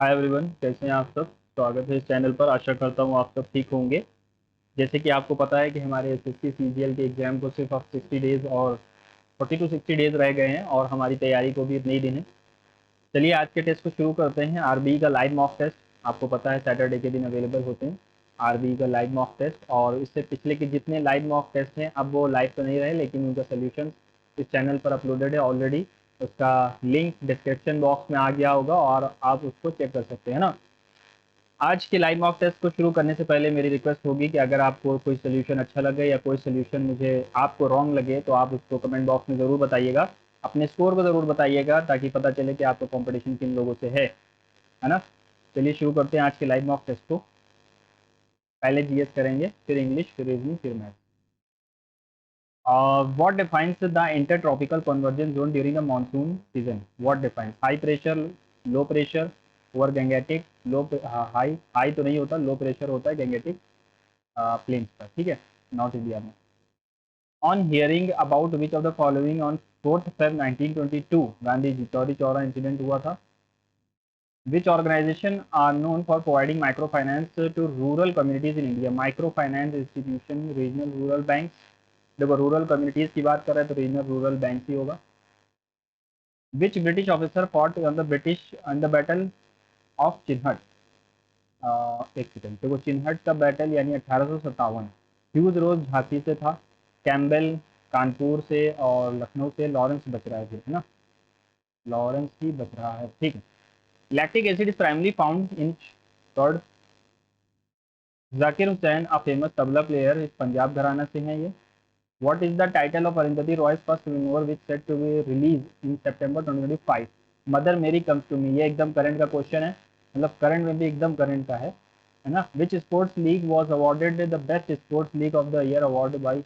Hi everyone, कैसे हैं आप सब। स्वागत है इस चैनल पर। आशा करता हूँ आप सब ठीक होंगे। जैसे कि आपको पता है कि हमारे एसएससी सीजीएल के एग्जाम को सिर्फ अब 60 डेज और 40 टू 60 डेज रह गए हैं और हमारी तैयारी को भी इतने ही दिन है। चलिए आज के टेस्ट को शुरू करते हैं। आरबीई का लाइव मॉक टेस्ट आपको पता है सैटरडे के दिन अवेलेबल होते हैं। आरबीई का लाइव मॉक टेस्ट, और इससे पिछले के जितने लाइव मॉक टेस्ट हैं अब वो लाइव तो नहीं रहे, लेकिन उनका सोल्यूशन इस चैनल पर अपलोडेड है ऑलरेडी। उसका लिंक डिस्क्रिप्शन बॉक्स में आ गया होगा और आप उसको चेक कर सकते हैं ना। आज के लाइव मॉक टेस्ट को शुरू करने से पहले मेरी रिक्वेस्ट होगी कि अगर आपको कोई सोल्यूशन अच्छा लगे या कोई सोल्यूशन मुझे आपको रॉन्ग लगे तो आप उसको कमेंट बॉक्स में ज़रूर बताइएगा। अपने स्कोर को ज़रूर बताइएगा ताकि पता चले कि आपका कंपटीशन किन लोगों से है ना। चलिए शुरू करते हैं आज के लाइव मॉक टेस्ट को। पहले जीएस करेंगे, फिर इंग्लिश, फिर रीजनिंग, फिर math. What defines the intertropical convergence zone during the monsoon season? What defines high pressure, low pressure, over Gangetic, low high तो नहीं होता, लो प्रेशर होता है Gangetic प्लेन्स पर, ठीक है, नॉर्थ इंडिया में। On hearing about which of the following on 4th Feb 1922 Gandhi ji Chauri Chaura incident हुआ था? Which organization are known for providing microfinance to rural communities in India? Microfinance institution, regional rural banks। देखो rural communities की बात कर रहे हैं तो रीजनल रूरल बैंक ही होगा। Which British officer fought on the British on the battle of Chinhat? एक सेकंड, देखो चिन्हट का बैटल यानी 1857। ह्यूज रोज झांसी से था, कैम्बेल कानपुर से और लखनऊ से, लॉरेंस बच रहा है ना, लॉरेंस ही बच रहा है, ठीक है। Lactic acid is primarily found in curd. Zakir Hussain a famous tabla player is Punjab घराना से हैं ये। What is the title of Arundhati Roy's first memoir which set to be released in September 2025? Mother मेरी कम्स टू मी। ये एकदम current का question है, मतलब करंट में भी एकदम करंट का है ना। विच sports league was awarded the best sports league of the year award by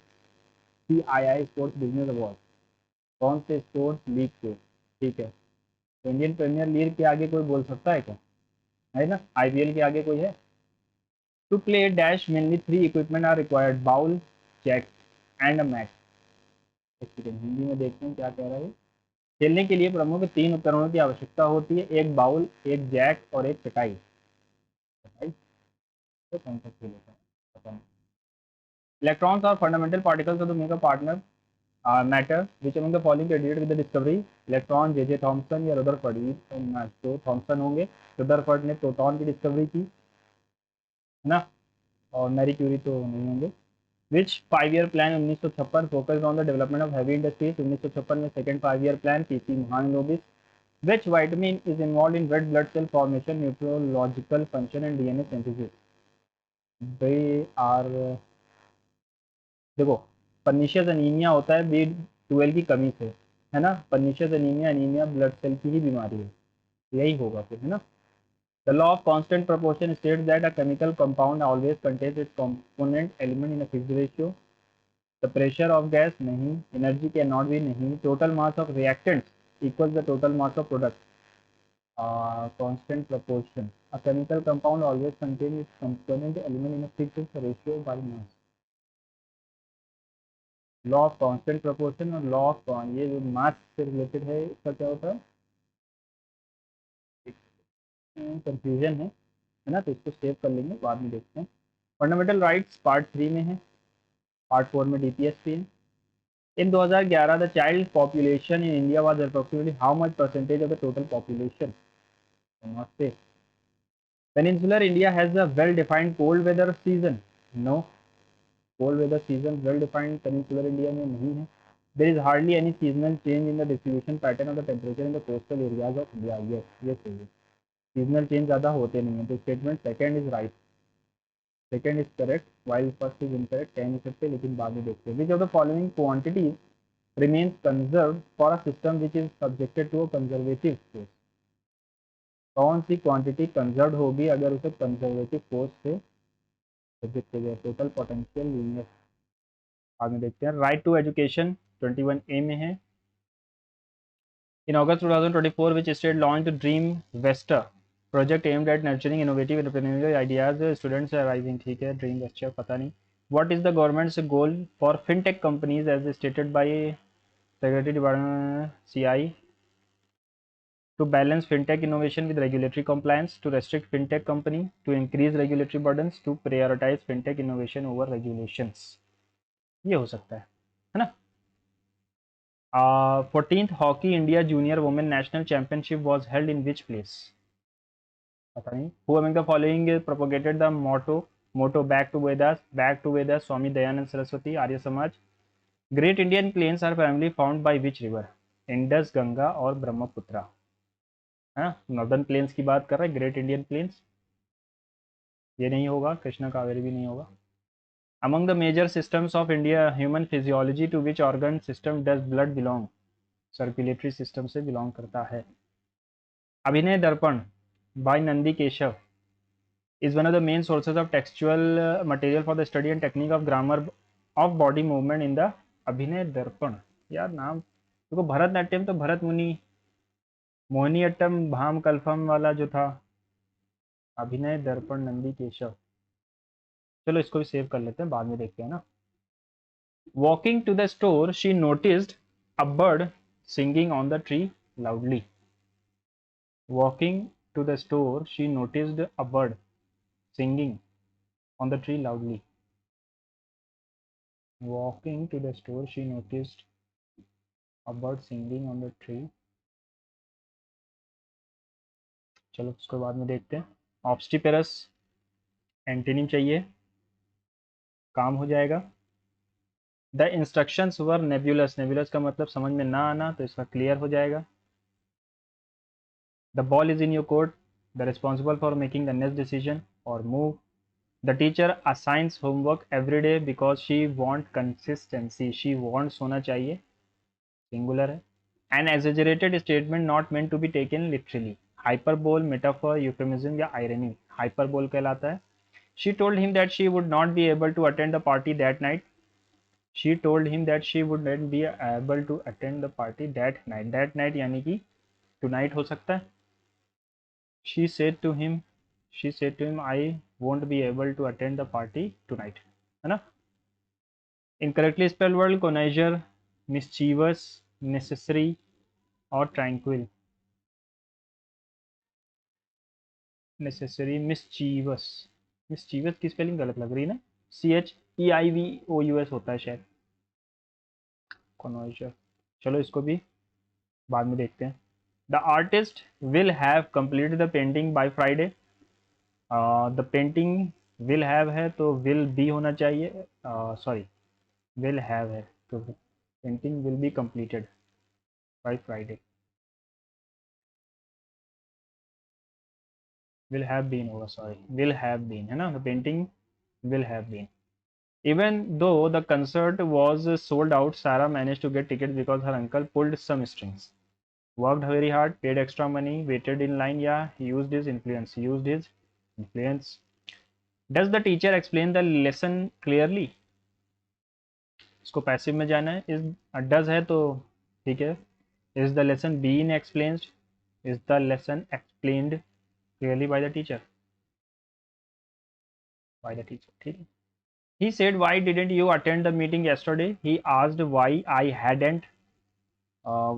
CII sports business award? कौन से स्पोर्ट्स लीग को, ठीक है। तो इंडियन प्रीमियर लीग के आगे कोई बोल सकता है क्या? है ना, IPL के आगे कोई है? To play dash mainly three equipment are required, bowl, jack and a mat. Hindi में देखते हैं क्या कह रहा है। खेलने के लिए प्रमुख तीन उपकरणों की आवश्यकता होती है, एक बाउल, एक जैक और एक चटाई। चटाई तो कौन सा खेल होता है, पता नहीं। इलेक्ट्रॉन्स और fundamental particles of the mega partner matter which among the following credited with the discovery? Electron J J Thomson या रदरफर्ड? तो थॉमसन होंगे। रदरफर्ड ने प्रोटॉन की डिस्कवरी की, है ना, और मैरी क्यूरी तो नहीं होंगे। विच 5 year plan 1956 focused on the development of heavy industries? 1956 में second 5 year plan, PC Mahalanobis. Which vitamin is involved in red blood cell formation, neurological function and DNA synthesis? They are, देखो, pernicious anaemia होता है B12 की कमी से, है ना। Pernicious anaemia, anaemia blood cell की ही बीमारी है, यही होगा फिर, है ना। The law of constant proportion states that a chemical compound always contains its component element in a fixed ratio. The pressure of gas नहीं, एनर्जी कैन नॉट बी नहीं, total mass of reactants equal the total mass of product. Constant proportion. A chemical compound always contains its component element in a fixed ratio by mass. Law of constant proportion और law of ये जो मास से related है इसका क्या होता है, confusion है ना, तो इसको सेव कर लेंगे, बाद में देखते हैं। फंडामेंटल राइट्स पार्ट 3 में है, पार्ट 4 में DPSP है। इन 2011 the child population in India was approximately how much percentage of the total population? नमस्ते। Peninsular India has a well-defined cold weather season. No, cold weather season well-defined peninsular India में नहीं है. There is hardly any seasonal change in the distribution pattern of the temperature in the coastal areas of India. Yes, ये सही है. Seasonal change ज़्यादा होते नहीं हैं, तो statement second is right. Second is correct, while first is incorrect. कह नहीं सकते, लेकिन बाद में देखते हैं. Which of the following quantities remains conserved for a system which is subjected to a conservative force? कौन सी क्वांटिटी कंजर्व होगी अगर उसे कंजर्वेटिव फोर्स से सब्जेक्ट किया जाए? Total potential linear. आगे देखते हैं। राइट टू एजुकेशन 21A में है। In August 2024 which state launch dream vester project aimed at nurturing innovative entrepreneurial ideas, students arising, ठीक है। ड्रीम वेस्टर पता नहीं। What is the government's goal for fintech companies as stated by secretary department CI? to balance fintech innovation with regulatory compliance, to restrict fintech company, to increase regulatory burdens, to prioritize fintech innovation over regulations. ये हो सकता है ना. 14th Hockey India Junior Women National Championship was held in which place? पता नहीं. Who among the following propagated the motto back to Vedas, Swami Dayanand Saraswati, Arya Samaj. Great Indian plains are primarily found by which river? Indus, Ganga और ब्रह्मपुत्रा. हाँ, northern plains की बात कर रहे हैं, great Indian plains. ये नहीं होगा, कृष्णा कावेरी भी नहीं होगा. Among the major systems of India, human physiology, to which organ system does blood belong? Circulatory system से belong करता है. अभिनय दर्पण by Nandi Keshav is one of the main sources of textual material for the study and technique of grammar of body movement in the अभिनय दर्पण. यार नाम देखो, भरतनाट्यम तो भरत मुनि, मोहिनीअट्टम भाम कल्पम वाला जो था, अभिनय दर्पण नंदी केशव. चलो इसको भी सेव कर लेते हैं, बाद में देखते हैं ना. Walking to the store she noticed a bird singing on the tree loudly. Walking to the store she noticed a bird singing on the tree loudly. Walking to the store she noticed a bird singing on the tree. चलो उसके बाद में देखते हैं. ऑब्स्टिपेरस एंटीनिम चाहिए, काम हो जाएगा. द इंस्ट्रक्शंस वर नेबुलस. नेबुलस का मतलब समझ में ना आना, तो इसका क्लियर हो जाएगा. The ball is in your court. The responsible for making the next decision और move. The teacher assigns homework every day because she want consistency. She wants होना चाहिए, सिंगुलर है. An exaggerated statement not meant to be taken literally. Hyperbole, metaphor, euphemism या irony. Hyperbole कहलाता है. She told him that she would not be able to attend the party that night. She told him that she would not be able to attend the party that night. That night यानी कि tonight हो सकता है. She said to him, I won't be able to attend the party tonight. है ना. Incorrectly spelled word connoisseur, mischievous, necessary और tranquil. Necessary, mischievous. Mischievous की spelling गलत लग रही है ना. CHEIVOUS होता है शायद. connoisseur. चलो इसको भी बाद में देखते हैं. The artist will have completed the painting by Friday. The painting will have है तो will be होना चाहिए. Sorry, will have है तो painting will be completed by Friday. Will have been होगा, sorry, will have been है ना. The painting will have been. Even though the concert was sold out, Sarah managed to get tickets because her uncle pulled some strings. Worked very hard, paid extra money, waited in line. Yeah, he used his influence. He used his influence. Does the teacher explain the lesson clearly? इसको passive में जाना है. Is does है तो ठीक है. Is the lesson been explained. Is the lesson explained clearly by the teacher. By the teacher, ठीक है. He said, why didn't you attend the meeting yesterday? He asked why I hadn't.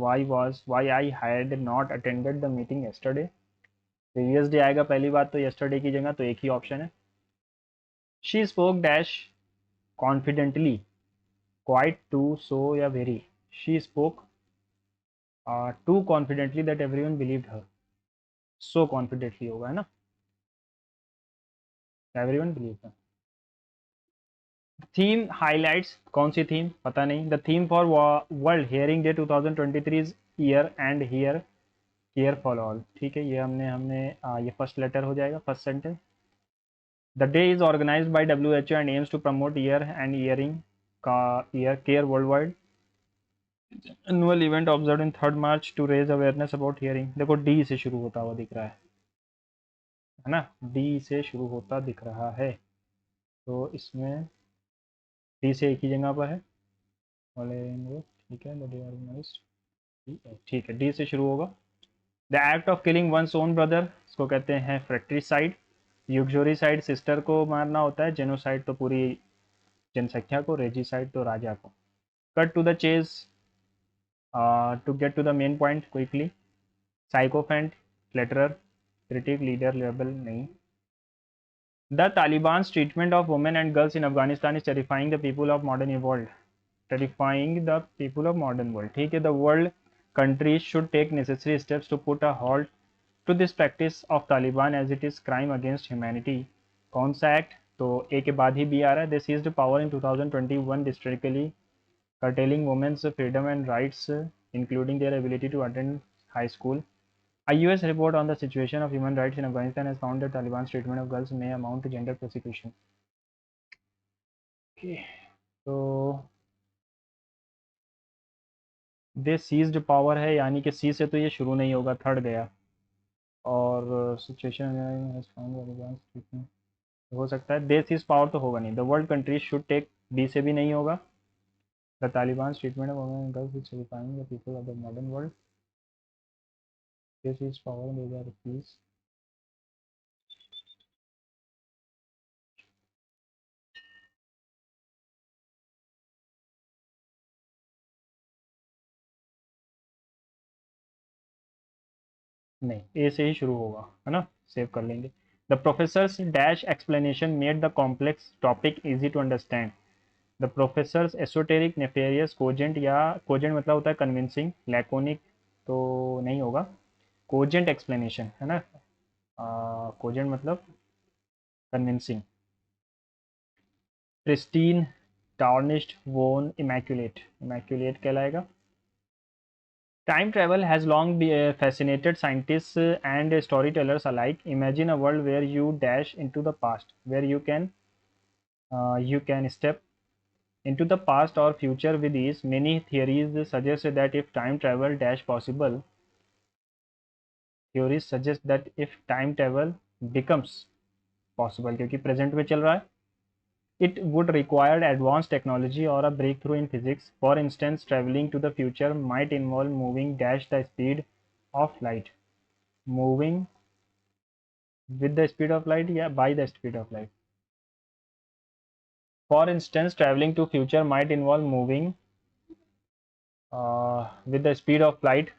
Why I had not attended the meeting yesterday. Previous day आएगा पहली बात तो yesterday की जगह, तो एक ही ऑप्शन है. She spoke dash confidently. Quite, too, so या very. She spoke too confidently that everyone believed her. So confidently होगा, है ना. Everyone believed her. Theme highlights. कौन सी थीम पता नहीं. The theme for World Hearing Day 2023 is ear and hear care for all. ठीक है, ये हमने ये फर्स्ट लेटर हो जाएगा, first sentence. The day is organise by WHO and aims to promote ear and hearing का ear care worldwide. Annual event observe in 3rd March to raise awareness about hearing. देखो D से शुरू होता हुआ दिख रहा है ना. डी से शुरू होता दिख रहा है, तो इसमें डी से एक ही जगह पर है. ठीक है, ठीक है, डी से शुरू होगा. The act of killing one's own brother, इसको कहते हैं फ्रैक्ट्रीसाइड. यूक्सोरीसाइड सिस्टर को मारना होता है. जेनोसाइड तो पूरी जनसंख्या को. रेजिसाइड तो राजा को. Cut to the chase, to get to the main point quickly. Sycophant, flatterer, critic, leader, label नहीं। The Taliban's treatment of women and girls in Afghanistan is terrifying the people of modern world. Terrifying the people of modern world, ठीक है। The world countries should take necessary steps to put a halt to this practice of Taliban as it is crime against humanity। कौन सा act? तो ए के बाद ही B आ रहा है। They seized power in 2021 distinctly curtailing women's freedom and rights, including their ability to attend high school। A US report on the situation of human rights in Afghanistan has found that Taliban's treatment of girls may amount to gender persecution। Okay, तो दे seized power है, यानी कि सी से तो ये शुरू नहीं होगा, थर्ड गया। और सिचुएशन हो सकता है दे सीज पावर तो होगा नहीं। The world countries should take, B से भी नहीं होगा। The Taliban treatment of women and girls is terrifying the people of the modern world. This is power they are peace. नहीं, ए से ही शुरू होगा, है ना, सेव कर लेंगे। The professor's dash explanation made the complex topic easy to understand. The professor's esoteric, nefarious, cogent, या cogent मतलब होता है कन्विंसिंग, लैकोनिक तो नहीं होगा। कोजेंट एक्सप्लेनेशन है ना, कोजेंट मतलब कन्विंसिंग। प्रिस्टीन, टार्निश्ड, वोन, इमैक्यूलेट, इमैक्यूलेट कहलाएगा। Time travel has long fascinated scientists and storytellers alike. Imagine a world where you dash into the past, where you can step into the past or future with ease. Many theories suggest that if time travel dash possible, theories suggest that if time travel becomes possible, क्योंकि present में चल रहा है, it would require advanced technology or a breakthrough in physics. For instance, traveling to the future might involve moving dash the speed of light, moving with the speed of light या by the speed of light। For instance, traveling to future might involve moving with the speed of light,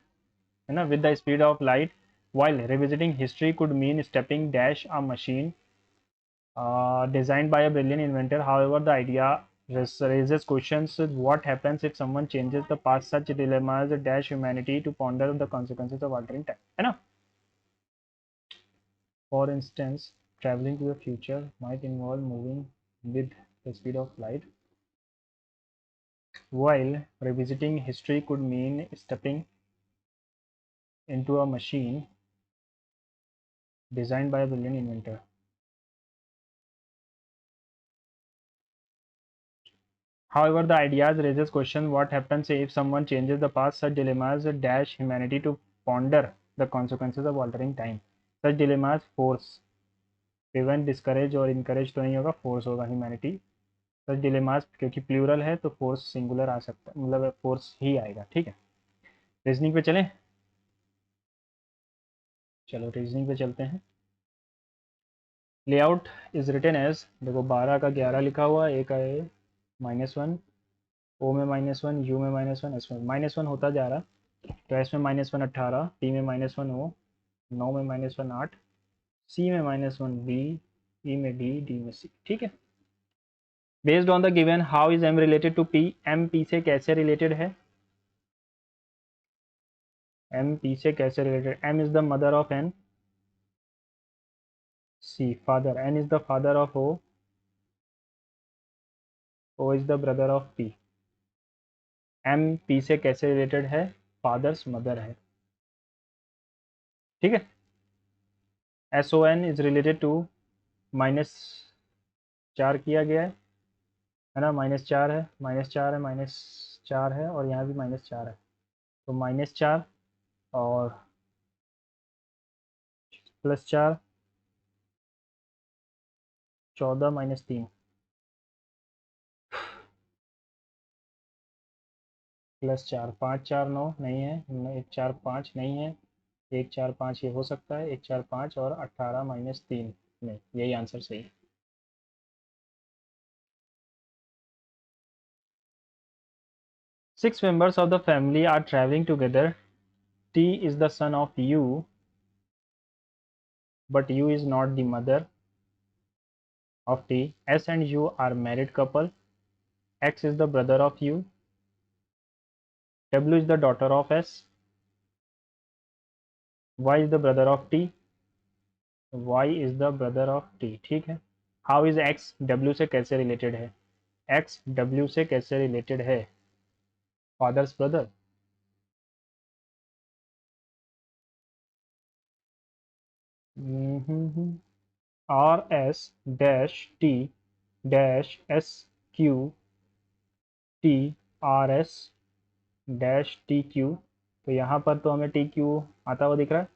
है ना, with the speed of light, while revisiting history could mean stepping dash a machine designed by a brilliant inventor। However, the idea raises questions: what happens if someone changes the past? Such dilemmas dash humanity to ponder the consequences of altering time, है ना। For instance, traveling to the future might involve moving with the speed of light, while revisiting history could mean stepping into a machine designed by a brilliant inventor। However, the ideas raises question: what happens if someone changes the past? Such dilemmas dash humanity to ponder the consequences of altering time। Such dilemmas force, prevent, discourage और encourage तो नहीं होगा, force होगा humanity। सच dilemmas क्योंकि plural है तो force singular आ सकता है, मतलब फोर्स ही आएगा, ठीक है। रीजनिंग पे चलें, चलो रीजनिंग पे चलते हैं। लेआउट इज रिटन एज, देखो 12 का 11 लिखा हुआ, ए का ए -1, ओ में -1, यू में -1, एस में -1 होता जा रहा। तो एस में -1 18, टी में -1 ओ, 9 में -1 8, सी में -1 बी, ई में डी, डी में सी, ठीक है। Based on the given how is M related to P, M P से कैसे रिलेटेड है, एम पी से कैसे related, M is the mother of N, C father, N is the father of O, O is the brother of P. M P से कैसे related है, father's mother है, ठीक है। S O N is related to, -4 किया गया है ना, -4 है, -4 है, -4 है, और यहाँ भी -4 है, तो -4 और +4, 14 -3, +4, 5 4 9 नहीं है, 1 4 5 नहीं है, 1 4 5 ये हो सकता है, 1 4 5 और 18 -3 नहीं, यही आंसर सही है। 6 members of the family are traveling together T is the son of U, but U is not the mother of T. S and U are married couple. X is the brother of U. W is the daughter of S. Y is the brother of T. Y is the brother of T. ठीक है. How is X W से कैसे related है? X W से कैसे related है? Father's brother. R S dash T dash S Q T R S dash T Q. तो यहाँ पर तो हमें टी क्यू आता हुआ दिख रहा है.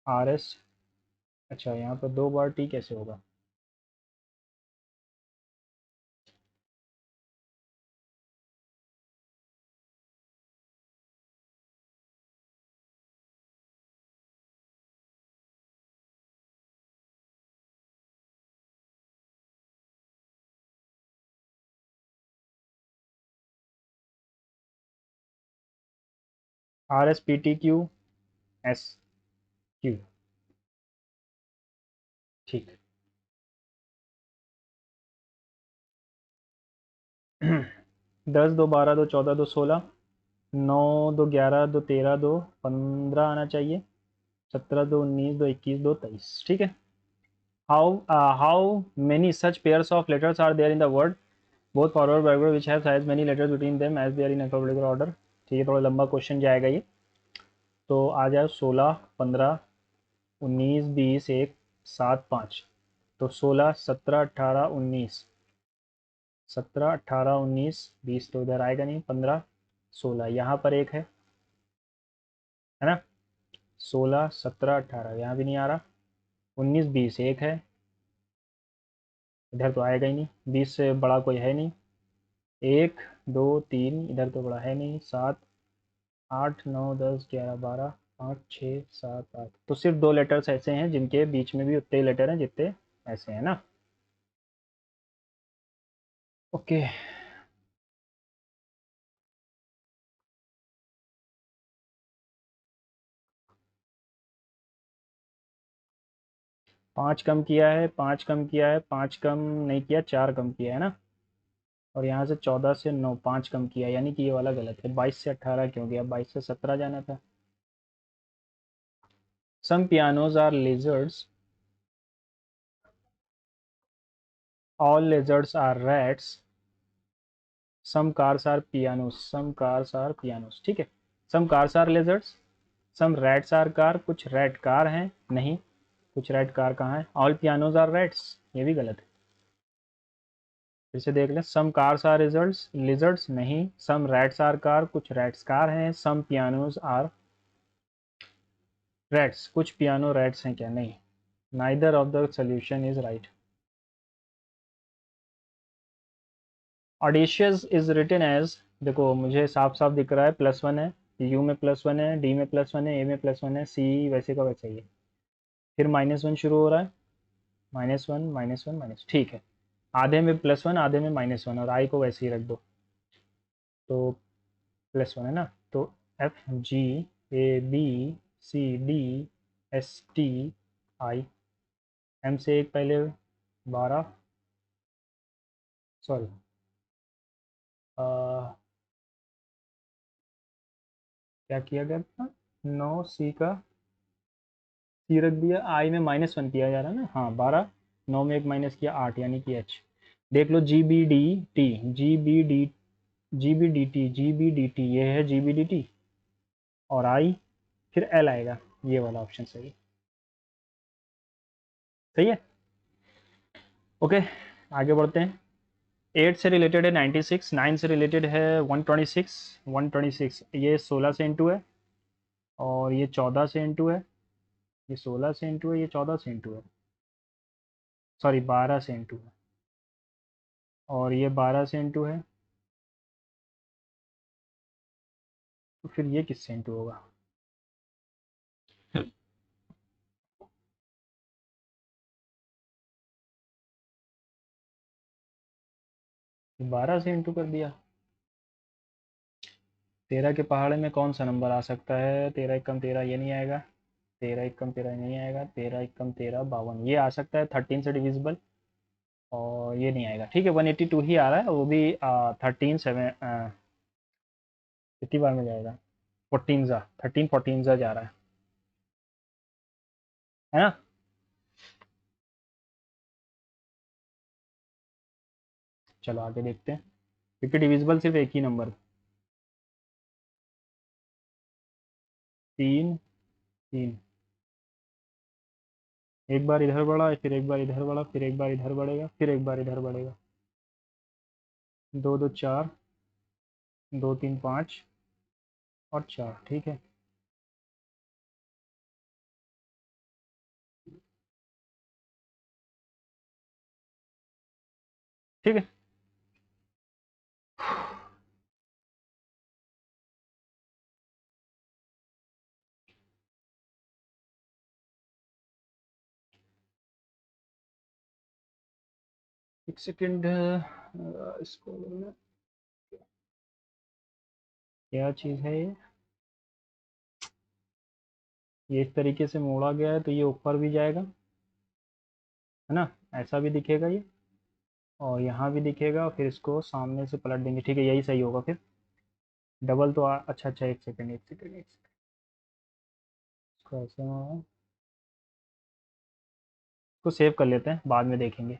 R S. अच्छा, यहाँ पर 2 बार टी कैसे होगा? R S P T Q S Q. ठीक. 10 2 12 2 14 2 16, 9 2 11 2 13 2 15 आना चाहिए. 17 2 19 2 21 2 23. ठीक है. How many such pairs of letters are there in the word both forward backward which have size many letters between them as they are in alphabetical order. ठीक है, थोड़ा लंबा question जाएगा ये. तो आ जाए 16 15 19 20 1 7 5. तो 16 17 18 19, 17 18 19 20 तो इधर आएगा नहीं. 15 16 यहाँ पर एक है ना. 16 17 18 यहाँ भी नहीं आ रहा. 19 20 एक है. इधर तो आएगा ही नहीं. 20 से बड़ा कोई है नहीं. 1 2 3 इधर तो बड़ा है नहीं. 7 8 9 10 11 12 5 6 7 8. तो सिर्फ 2 लेटर्स ऐसे हैं जिनके बीच में भी उतने ही लेटर हैं जितने ऐसे हैं ना. ओके. 5 कम किया है, 5 कम किया है, 5 कम नहीं किया, 4 कम किया है ना. और यहाँ से 14 से 9 5 कम किया, यानी कि ये वाला गलत है. 22 से 18 क्यों गया? 22 से 17 जाना था. Some pianos are lizards. All lizards are rats. Some cars are pianos. Some cars are pianos. ठीक है. Some cars are lizards. Some rats are car. कुछ रैट कार हैं. नहीं. कुछ रैट कार कहाँ है? All pianos are rats. ये भी गलत है. फिर से देख लें. Some cars are results lizards. नहीं. Some rats are car. कुछ रैट्स कार हैं. Some pianos are rats. कुछ पियानो रैट्स हैं क्या? नहीं. Neither of the solution is right. Audacious is written as. देखो मुझे साफ साफ दिख रहा है +1 है. यू में +1 है. डी में +1 है. ए में +1 है. सी वैसे का वैसा ही है. फिर -1 शुरू हो रहा है. -1 -1 माइनस. ठीक है. आधे में +1 आधे में -1 और आई को वैसे ही रख दो. तो +1 है ना. तो FGABCDSTI. एम से एक पहले 12. सॉरी. क्या किया गया था? 9 सी का सी रख दिया. आई में -1 किया जा रहा है ना. हाँ 12. 9 में एक माइनस किया 8 यानी कि एच. देख लो GBDT. GBDT ये है GBDT. और आई फिर एल आएगा. ये वाला ऑप्शन सही है. सही है. ओके. आगे बढ़ते हैं. 8 से रिलेटेड है 96. 9 से रिलेटेड है 126. 126 ये 16 से इंटू है. और ये 14 से इंटू है. ये 16 से इंटू है. ये 14 से इंटू है. सॉरी 12 से इंटू है. और ये 12 से इंटू है. तो फिर ये किससे इंटू होगा? 12 से इंटू कर दिया. 13 के पहाड़े में कौन सा नंबर आ सकता है? 13 एकम 13 ये नहीं आएगा, 13 एकम 13 नहीं आएगा, 13 एकम 13 52 ये आ सकता है 13 से डिविजिबल, और ये नहीं आएगा। ठीक है, 182 ही आ रहा है, वो भी 13 7 कितनी बार में जाएगा, 14 जा 13 14 जा रहा है ना। चलो आगे देखते हैं, क्योंकि डिविजिबल सिर्फ एक ही नंबर, 3 3, एक बार इधर बढ़ा, फिर एक बार इधर बढ़ा, फिर एक बार इधर बढ़ेगा, फिर एक बार इधर बढ़ेगा, 2 2 4, 2 3 5 और 4। ठीक है, ठीक है। एक सेकंड, इसको क्या चीज़ है ये इस तरीके से मोड़ा गया है तो ये ऊपर भी जाएगा, है ना, ऐसा भी दिखेगा ये, और यहाँ भी दिखेगा, और फिर इसको सामने से पलट देंगे। ठीक है, यही सही होगा फिर। डबल तो अच्छा अच्छा, एक सेकंड एक सेकंड एक सेकंड, इसको ऐसे मोड़ा, इसको सेव कर लेते हैं, बाद में देखेंगे।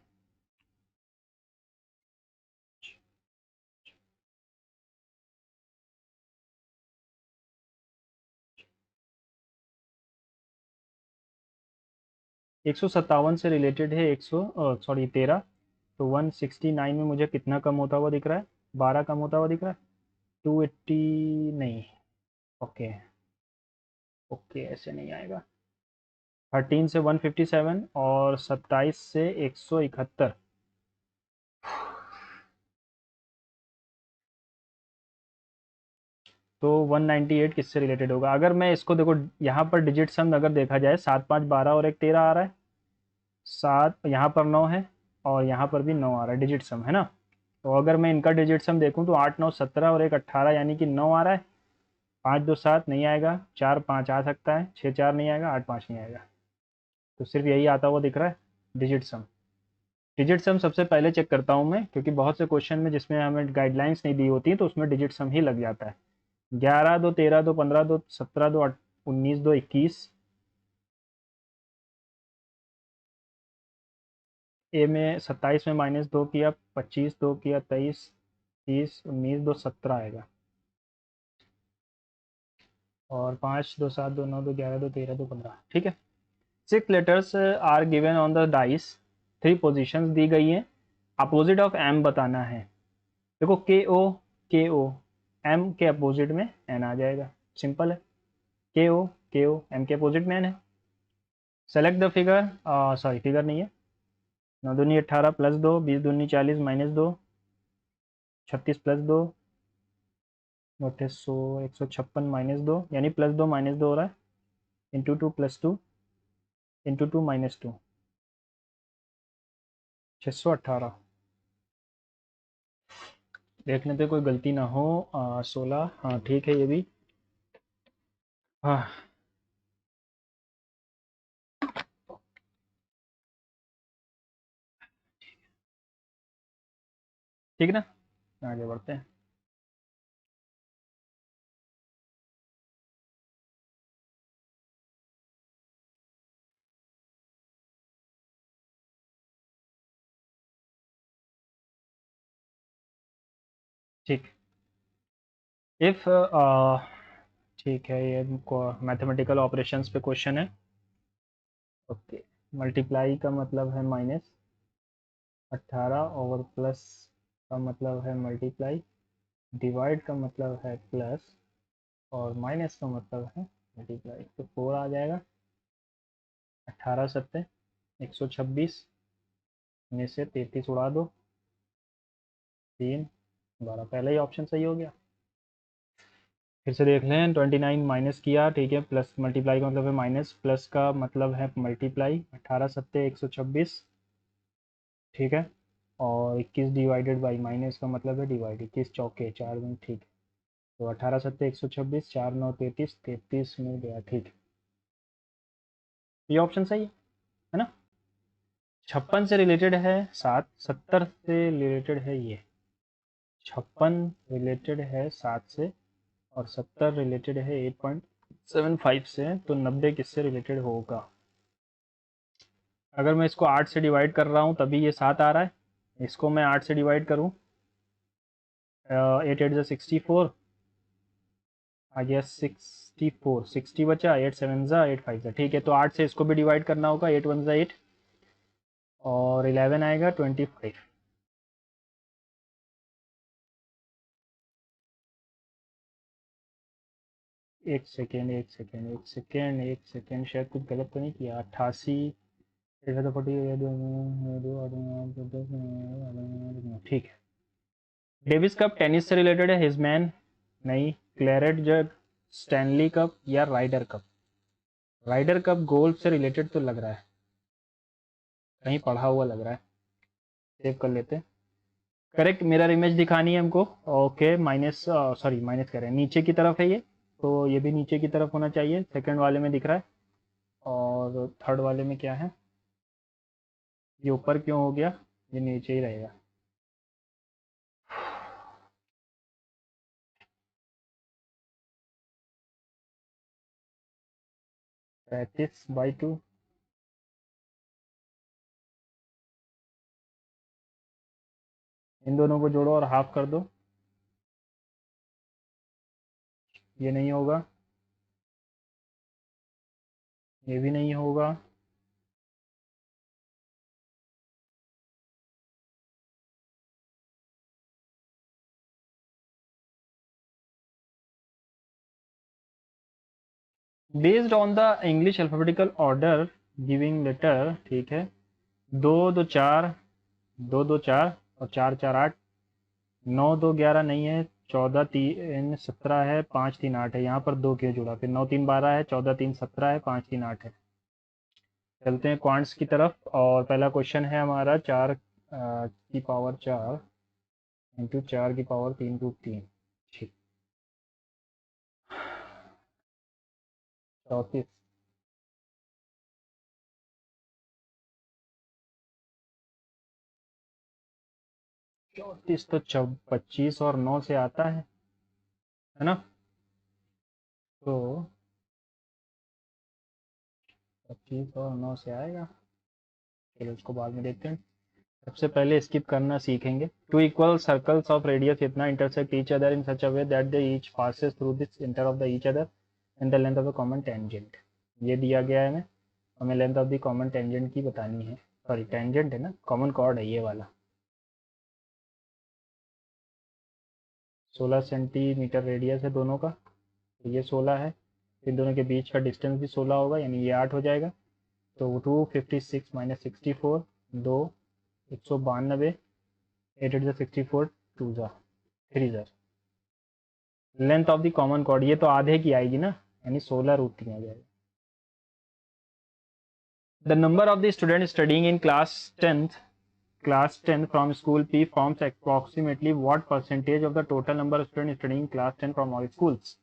157 से रिलेटेड है 13, तो 169 में मुझे कितना कम होता हुआ दिख रहा है, 12 कम होता हुआ दिख रहा है, 280 नहीं, ओके ओके ऐसे नहीं आएगा। 13 से 157 और 27 से 171, तो 198 किससे रिलेटेड होगा? अगर मैं इसको देखो, यहाँ पर डिजिट सम अगर देखा जाए, 7 5 12 और एक 13 आ रहा है, 7 यहाँ पर 9 है, और यहाँ पर भी 9 आ रहा है, डिजिट सम है ना। तो अगर मैं इनका डिजिट सम देखूँ तो 8 9 17 और एक 18, यानी कि 9 आ रहा है। 5 2 7 नहीं आएगा, 4 5 आ सकता है, 6 4 नहीं आएगा, 8 5 नहीं आएगा, तो सिर्फ यही आता हुआ दिख रहा है, डिजिट सम। डिजिट सम सबसे पहले चेक करता हूँ मैं, क्योंकि बहुत से क्वेश्चन में जिसमें हमें गाइडलाइंस नहीं दी होती तो उसमें डिजिट सम ही लग जाता है। 11 2 13 2 15 2 17 2 19 2 21, ए में 27 में -2 किया, 25 2 किया, 23 30 19 2 17 आएगा, और 5 2 7 2 9 2 11 2 13 2 15। ठीक है, 6 letters are given on the dice, 3 positions दी गई हैं, अपोजिट ऑफ एम बताना है। देखो के ओ एम के अपोजिट में एन आ जाएगा, सिंपल है, के ओ एम के अपोजिट में एन है। Select the figure, sorry figure नहीं है, 9 दूनी 18 प्लस 2, 20 दूनी 40 -2, 36 प्लस 2, 100 156 -2, यानी +2 -2 हो रहा है, इंटू 2 +2 इंटू 2 -2, 618। देखने पे कोई गलती ना हो, 16, हाँ ठीक है ये भी, हाँ ठीक है ना, आगे बढ़ते हैं। ठीक, इफ़ ठीक है, ये मैथमेटिकल ऑपरेशंस पे क्वेश्चन है। ओके, मल्टीप्लाई का मतलब है -18, और प्लस का मतलब है मल्टीप्लाई, डिवाइड का मतलब है प्लस, और माइनस का मतलब है मल्टीप्लाई, तो 4 आ जाएगा। 18 सत्ते 126 में से 33 उड़ा दो, 3 12, पहला ही ऑप्शन सही हो गया। फिर से देख लें, 29 माइनस किया, ठीक है, प्लस मल्टीप्लाई का मतलब है माइनस, प्लस का मतलब है मल्टीप्लाई, 18 सत्ते 126, ठीक है, और 21 डिवाइडेड बाई, माइनस का मतलब है डिवाइड, 21 चौके 4 में, ठीक है। तो 18 सत्ते 126, 4 9 33, 33 में गया, ठीक है, ये ऑप्शन सही है ना। 56 से रिलेटेड है 7, 70 से रिलेटेड है ये, 56 रिलेटेड है 7 से और 70 रिलेटेड है 8.75 से, तो 90 किससे रिलेटेड होगा। अगर मैं इसको 8 से डिवाइड कर रहा हूँ तभी ये 7 आ रहा है, इसको मैं 8 से डिवाइड करूँ, 8 8 64 आ गया 64, 60 बचा, 8 7 8 5, ठीक है। तो 8 से इसको भी डिवाइड करना होगा, 8 1 8 और 11 आएगा 25। एक सेकेंड एक सेकेंड एक सेकेंड एक सेकेंड, शायद कुछ गलत तो नहीं किया। 88, ठीक है। डेविस कप टेनिस से रिलेटेड है, हिजमैन नहीं, क्लैरेट जग, स्टैनली कप या Ryder Cup. Ryder Cup golf से रिलेटेड तो लग रहा है, कहीं पढ़ा हुआ लग रहा है, सेव कर लेते हैं। करेक्ट, मिरर इमेज दिखानी है हमको। ओके, माइनस सॉरी माइनस कर रहे हैं, नीचे की तरफ है ये, तो ये भी नीचे की तरफ होना चाहिए। सेकंड वाले में दिख रहा है और थर्ड वाले में क्या है, ये ऊपर क्यों हो गया, ये नीचे ही रहेगा। पैंतीस बाई 2, इन दोनों को जोड़ो और हाफ कर दो, ये नहीं होगा, ये भी नहीं होगा, based on the English alphabetical order giving letter, ठीक है। 2 2 4, 2 2 4 और 4 4 8, 9 2 11 नहीं है, 14 3 17 है, 5 3 8 है, यहाँ पर 2 क्यों जुड़ा, फिर 9 3 12 है, 14 3 17 है, 5 3 8 है। चलते हैं क्वांट्स की तरफ, और पहला क्वेश्चन है हमारा 4 की पावर 4 इंटू 4 की पावर 3 रूट 3, ठीक। 34, 34 तो 25 और 9 से आता है ना, तो 25 और 9 से आएगा, चलो उसको बाद में देखते हैं। सबसे पहले स्किप करना सीखेंगे। Two equal circles of radius इतना intersect each other in such a way that the each passes through this centre of the each other and the length of the common tangent, ये दिया गया है हमें length of the common tangent की बतानी है, sorry tangent है ना, कॉमन कॉर्ड है ये वाला। 16 सेंटीमीटर रेडियस है दोनों का, तो ये 16 है, इन दोनों के बीच का डिस्टेंस भी 16 होगा, यानी ये 8 हो जाएगा। तो 256 minus 64, 2 192, 8 8 64, 2 3 length of the common chord, ये तो आधे की आएगी ना, यानी 16 रूट 3 आ जाएगा। The number of the student studying in class 10 from school P forms approximately what percentage of the total number of students studying class 10 from all schools।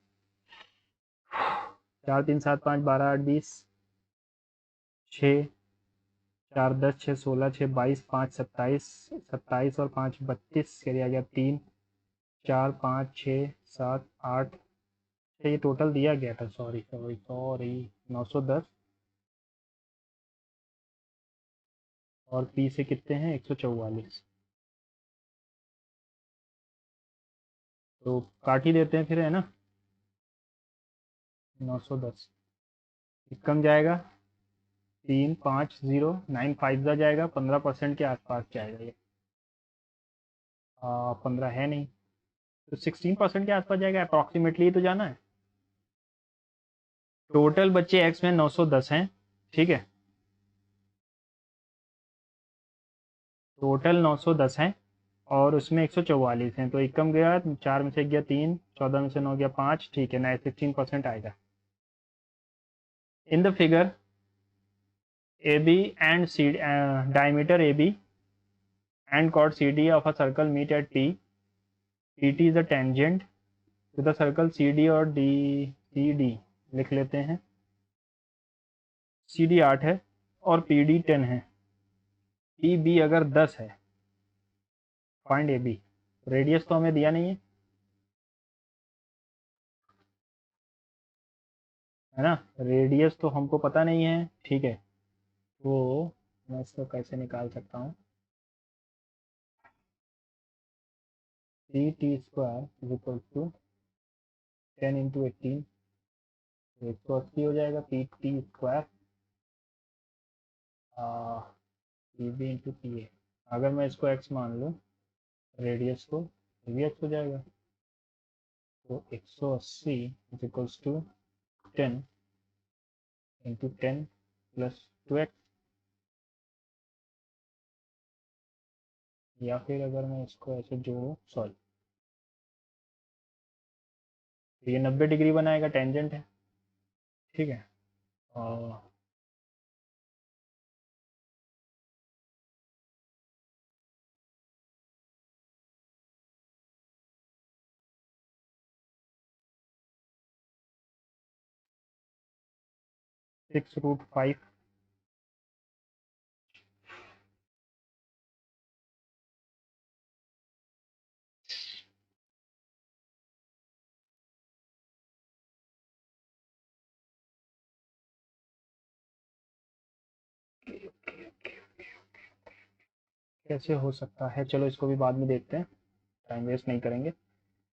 4 3 7 5 12 8 20, 6 4 10 6 16 6 22 5 27, 27 और 5 32, आ गया 3 4 5 6 7 8, ये टोटल दिया गया था, सॉरी सॉरी सॉरी 910, और P से कितने हैं 144, तो काट ही देते हैं फिर, है ना। 910 कम जाएगा, 3 5 0 9 5 जा जाएगा, 15% के आसपास जाएगा ये, 15 है नहीं, तो 16% के आसपास जाएगा, अप्रॉक्सीमेटली ही तो जाना है। टोटल बच्चे एक्स में 910 हैं, ठीक है, टोटल 910 हैं और उसमें 144 हैं, तो एक कम गया, 4 में से गया 3, 14 में से 9 गया 5, ठीक है ना, 16% आएगा। In the figure A B and C diameter A B and chord CD of a circle meet at P. PT is a tangent to the circle C D और डी, सी डी लिख लेते हैं। C D 8 है और P D 10 है। P B अगर 10 है, find A B. Radius तो हमें दिया नहीं है ना, रेडियस तो हमको पता नहीं है, ठीक है। तो मैं इसको कैसे निकाल सकता हूँ, C T square is equal to 10 into 18, 180 हो जाएगा। P T square P B into P A, अगर मैं इसको एक्स मान लूँ, रेडियस को, ये भी एक्स हो जाएगा। तो 180 is equals to 10 into 10 plus 2x, या फिर अगर मैं इसको ऐसे जोड़ूँ, सॉरी, तो ये 90 डिग्री बनाएगा, टेंजेंट है, ठीक है। और 6√5, कैसे हो सकता है, चलो इसको भी बाद में देखते हैं, टाइम वेस्ट नहीं करेंगे।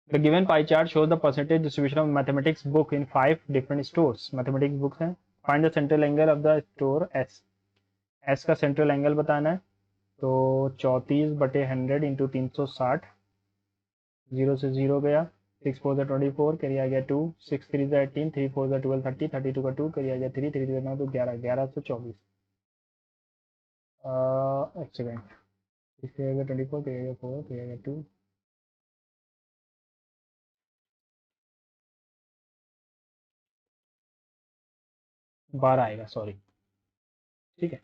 The given pie chart shows the percentage distribution of mathematics book in 5 different stores. Mathematics books हैं, find the central angle of the store S. S का सेंट्रल एंगल बताना है, तो 34/100 इंटू 360, 0 से 0 गया, 6 4 24, कैरी आ गया 2, 6 3 18, 3 4 12 30, 32 का 2, कैरी आ गया 3, 3 9 तो 11, 1124। एक सेकेंड, 6 कैरी आ गया 24, कैरी आ गया 4, कैरी आ गया 2, 12 आएगा, सॉरी, ठीक है।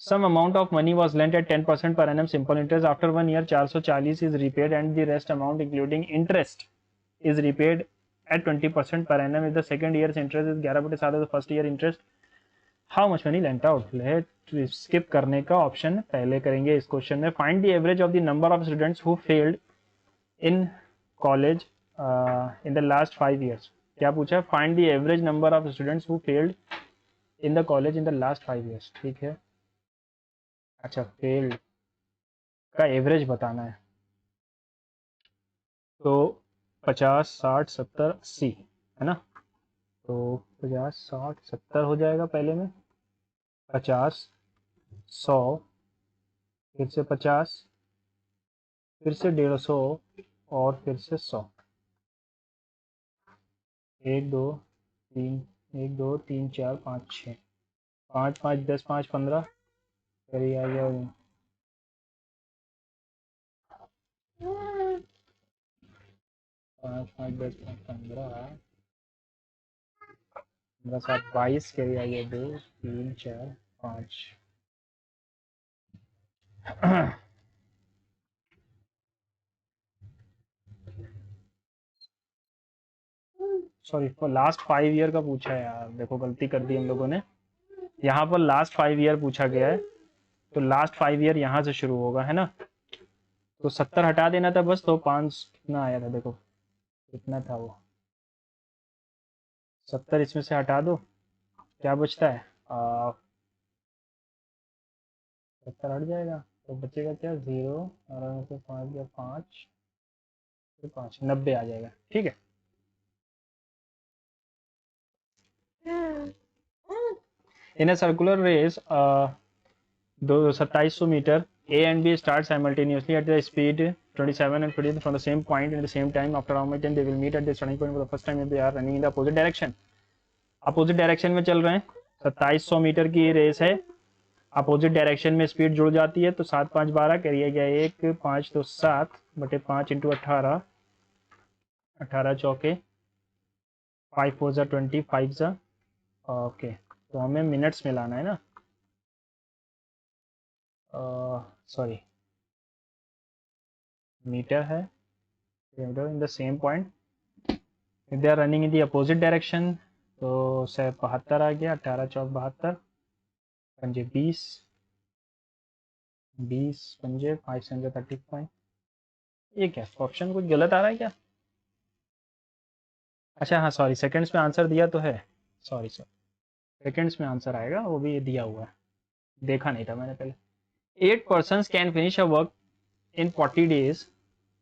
Some amount of money was lent at 10% per annum simple interest. After 1 year, 440 is repaid and the rest amount including interest is repaid at 20% per annum. If the second year's interest is 11/7 of the first year interest, how much money lent out? Let's skip करने का option पहले करेंगे इस question में। Find the average of the number of students who failed in college in the last 5 years. क्या पूछा है? Find the average number of students who failed in the college in the last 5 years, ठीक है। अच्छा, failed का average बताना है, तो 50 60 70 80 है ना, तो 50 60 70 हो जाएगा पहले में, 50 100, फिर से 50, फिर से 150 और फिर से 100, 1 2 3, 1 2 3 4 5 6, 5 5 10 5 15, फिर आ गया 5 5 10 5 15, 15 7 22, फिर आ गया 2 3 4 5। सॉरी, लास्ट 5 ईयर का पूछा है यार, देखो गलती कर दी हम लोगों ने, यहाँ पर लास्ट 5 ईयर पूछा गया है, तो लास्ट 5 ईयर यहाँ से शुरू होगा, है ना। तो 70 हटा देना था बस, तो 5 कितना आया था, देखो कितना था वो, 70 इसमें से हटा दो, क्या बचता है, 70 हट जाएगा, तो बचेगा क्या, 0 और 5 या 5, फिर 5, 90 आ जाएगा, ठीक है। In a circular race, 2700 metre, A and B start simultaneously at the speed 27 and 20 from the same point at the same time. After how much time they will meet at the starting point for the first time if they are running in the opposite direction. Opposite direction में चल रहे हैं, 2700 metre की race है, opposite direction में speed जुड़ जाती है, तो 7 5 12 करिए गया 1 5 तो 7 बटे 5 इंटू 18, 18 चौके, 5 4 ज़ा 20, 5 ज़ा, ओके, तो हमें मिनट्स में लाना है ना, सॉरी मीटर है, in the same point, if they are running in the opposite direction तो 72 आ गया, 18 चौक 72, पंजे 20, 20 पंजे 535। ये क्या ऑप्शन कुछ गलत आ रहा है क्या? अच्छा हाँ सॉरी, सेकंड्स में आंसर दिया तो है, सॉरी सर, सेकंड्स में आंसर आएगा, वो भी दिया हुआ है, देखा नहीं था मैंने पहले। 8 person can finish a work in 40 days।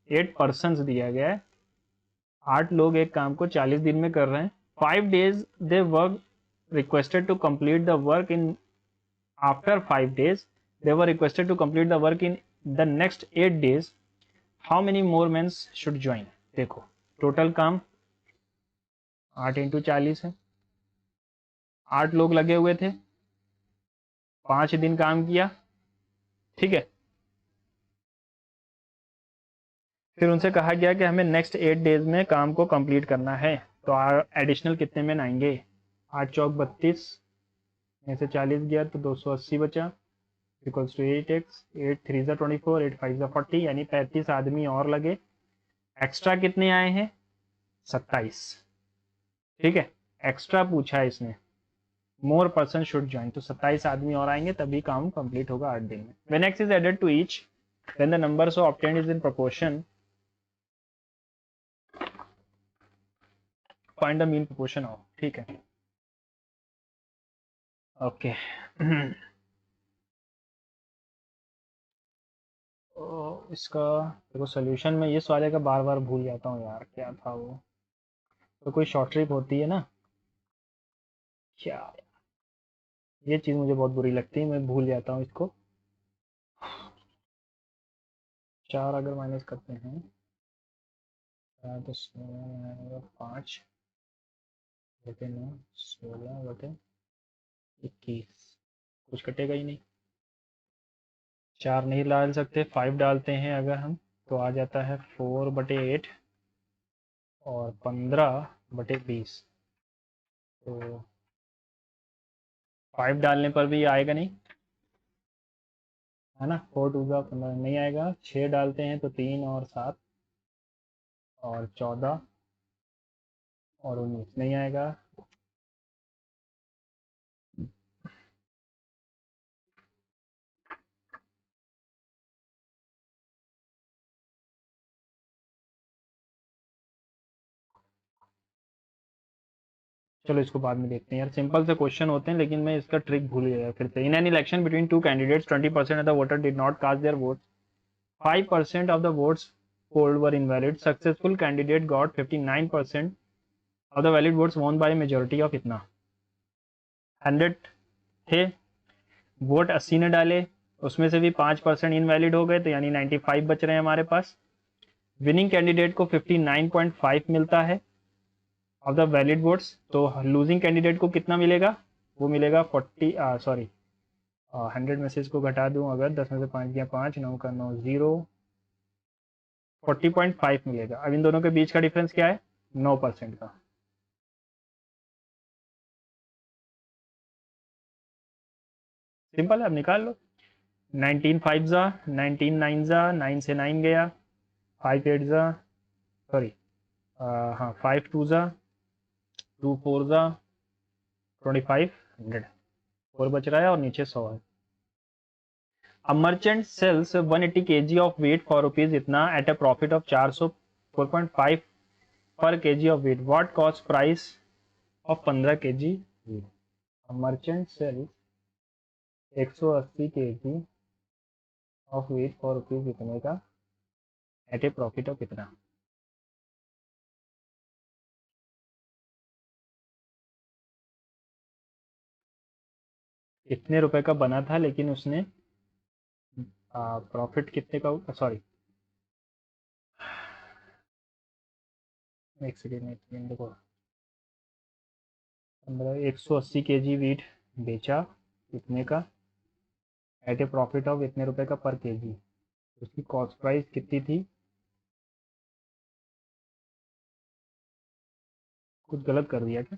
8 person दिया गया है, 8 लोग एक काम को 40 दिन में कर रहे हैं। 5 days they work requested to complete the work in, after 5 days they were requested to complete the work in the next 8 days, how many more men should join? देखो टोटल काम 8 × 40 है, 8 लोग लगे हुए थे, 5 दिन काम किया, ठीक है। फिर उनसे कहा गया कि हमें नेक्स्ट 8 days में काम को कंप्लीट करना है, तो एडिशनल कितने में आएंगे? 8 चौक 32 में से 40 गया तो 280 बचा, इक्वल्स टू 8x, 8 3 24, 8 5 40, यानी 35 आदमी और लगे। एक्स्ट्रा कितने आए हैं? 27, ठीक है, एक्स्ट्रा पूछा है इसने, मोर पर्सन शुड ज्वाइन, तो 27 आदमी और आएंगे तभी काम कंप्लीट होगा 8 दिन में। When x is added to each then the number so obtained is in proportion, find the mean proportion of, ठीक है ओके। तो इसका देखो सोल्यूशन में ये वाले का बार बार भूल जाता हूँ यार, क्या था वो, तो कोई शॉर्ट ट्रिक होती है ना, क्या ये चीज़ मुझे बहुत बुरी लगती है, मैं भूल जाता हूँ इसको। 4 अगर माइनस करते हैं तो 5 बटे 9, 16 बटे 21, कुछ कटेगा ही नहीं। 4 नहीं डाल सकते, 5 डालते हैं अगर हम तो आ जाता है 4/8 और 15/20, तो 5 डालने पर भी आएगा नहीं, है ना। 4 2 का 15 नहीं आएगा, 6 डालते हैं तो 3 और 7 और 14 और 19 नहीं आएगा। चलो इसको बाद में देखते हैं यार, सिंपल से क्वेश्चन होते हैं लेकिन मैं इसका ट्रिक भूल गया फिर से। In an election between two candidates 20% of the voter did not cast their vote, 5% of the votes polled were invalid, successful candidate got 59% of the valid votes won by majority of इतना 100 थे, vote 80 ने डाले, उसमें से भी 5% invalid हो गए, तो यानी 95 बच रहे हैं हमारे पास। विनिंग कैंडिडेट को 59.5 मिलता है ऑफ द वैलिड वोट्स, तो लूजिंग कैंडिडेट को कितना मिलेगा? वो मिलेगा 40 सॉरी 100 में से इसको घटा दूं अगर, 10 में से 5 गया 5, 9 का 9 0, 40.5 मिलेगा। अब इन दोनों के बीच का डिफरेंस क्या है? 9% का। सिंपल है, अब निकाल लो। 19 5 जा, 19 9 जा, 9 से 9 गया, 5 8 जा, सॉरी हाँ 5 2 जा, 2 4 जा, 25 100, 4 बच रहा है और नीचे 100 है। A merchant sells 180 kg of wheat for rupees इतना at a profit of 404.5 per kg of wheat. What cost price of 15 kg wheat? A merchant sells 180 kg of wheat for rupees इतने का at a profit of कितना? इतने रुपए का बना था लेकिन उसने प्रॉफिट कितने का, सॉरी एक सेकेंड देखो, 180 kg वीट बेचा इतने का एट ए प्रॉफिट ऑफ इतने रुपए का पर केजी, उसकी कॉस्ट प्राइस कितनी थी? कुछ गलत कर दिया क्या?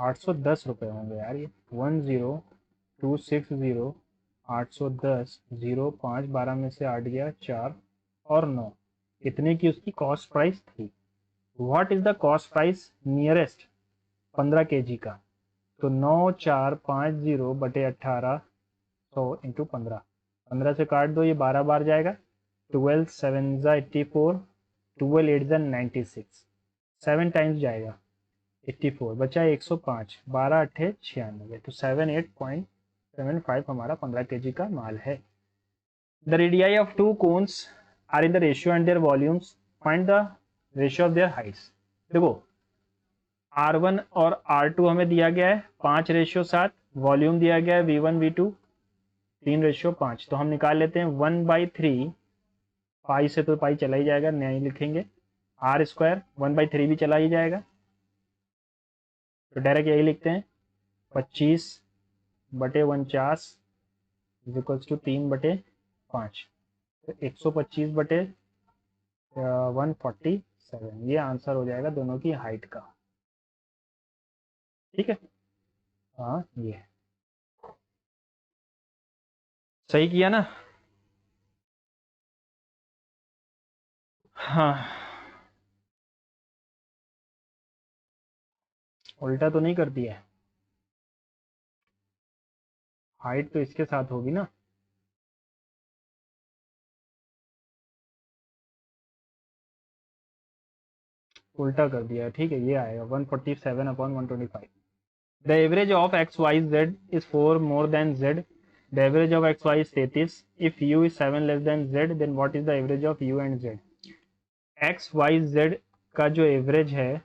810 रुपये होंगे यार ये। 10260, 810, 05, 12 में से 8 गया 4 और 9, इतने की उसकी कॉस्ट प्राइस थी। What is the cost price nearest 15 kg का? तो 9450/1800 इंटू 15, 15 से काट दो, ये 12 बार जाएगा। 12 7 84, 12 8 96, 7 टाइम्स जाएगा। 84 बचा 105, 12 8 96, तो 78.75 हमारा 15 kg का माल है। The radii of two cones are in the ratio and their volumes, find the ratio of their heights. देखो R1 और R2 हमें दिया गया है 5:7, वॉल्यूम दिया गया है V1 V2 3:5, तो हम निकाल लेते हैं 1/3, पाई से तो पाई चला ही जाएगा, नहीं लिखेंगे। R² 1/3 भी चला ही जाएगा, तो डायरेक्ट यही लिखते हैं 25/49 इज इक्वल्स टू 3/5, तो 125/147, ये आंसर हो जाएगा दोनों की हाइट का। ठीक है, हाँ ये सही किया ना? हाँ, उल्टा तो नहीं कर दिया? हाइट तो इसके साथ होगी ना? उल्टा कर दिया, ठीक है, ये आएगा 147/125। The average of X Y Z is 4 more than Z, the average of X Y is 33, if U is 7 less than Z, then what is the average of U and Z. X Y Z का जो average है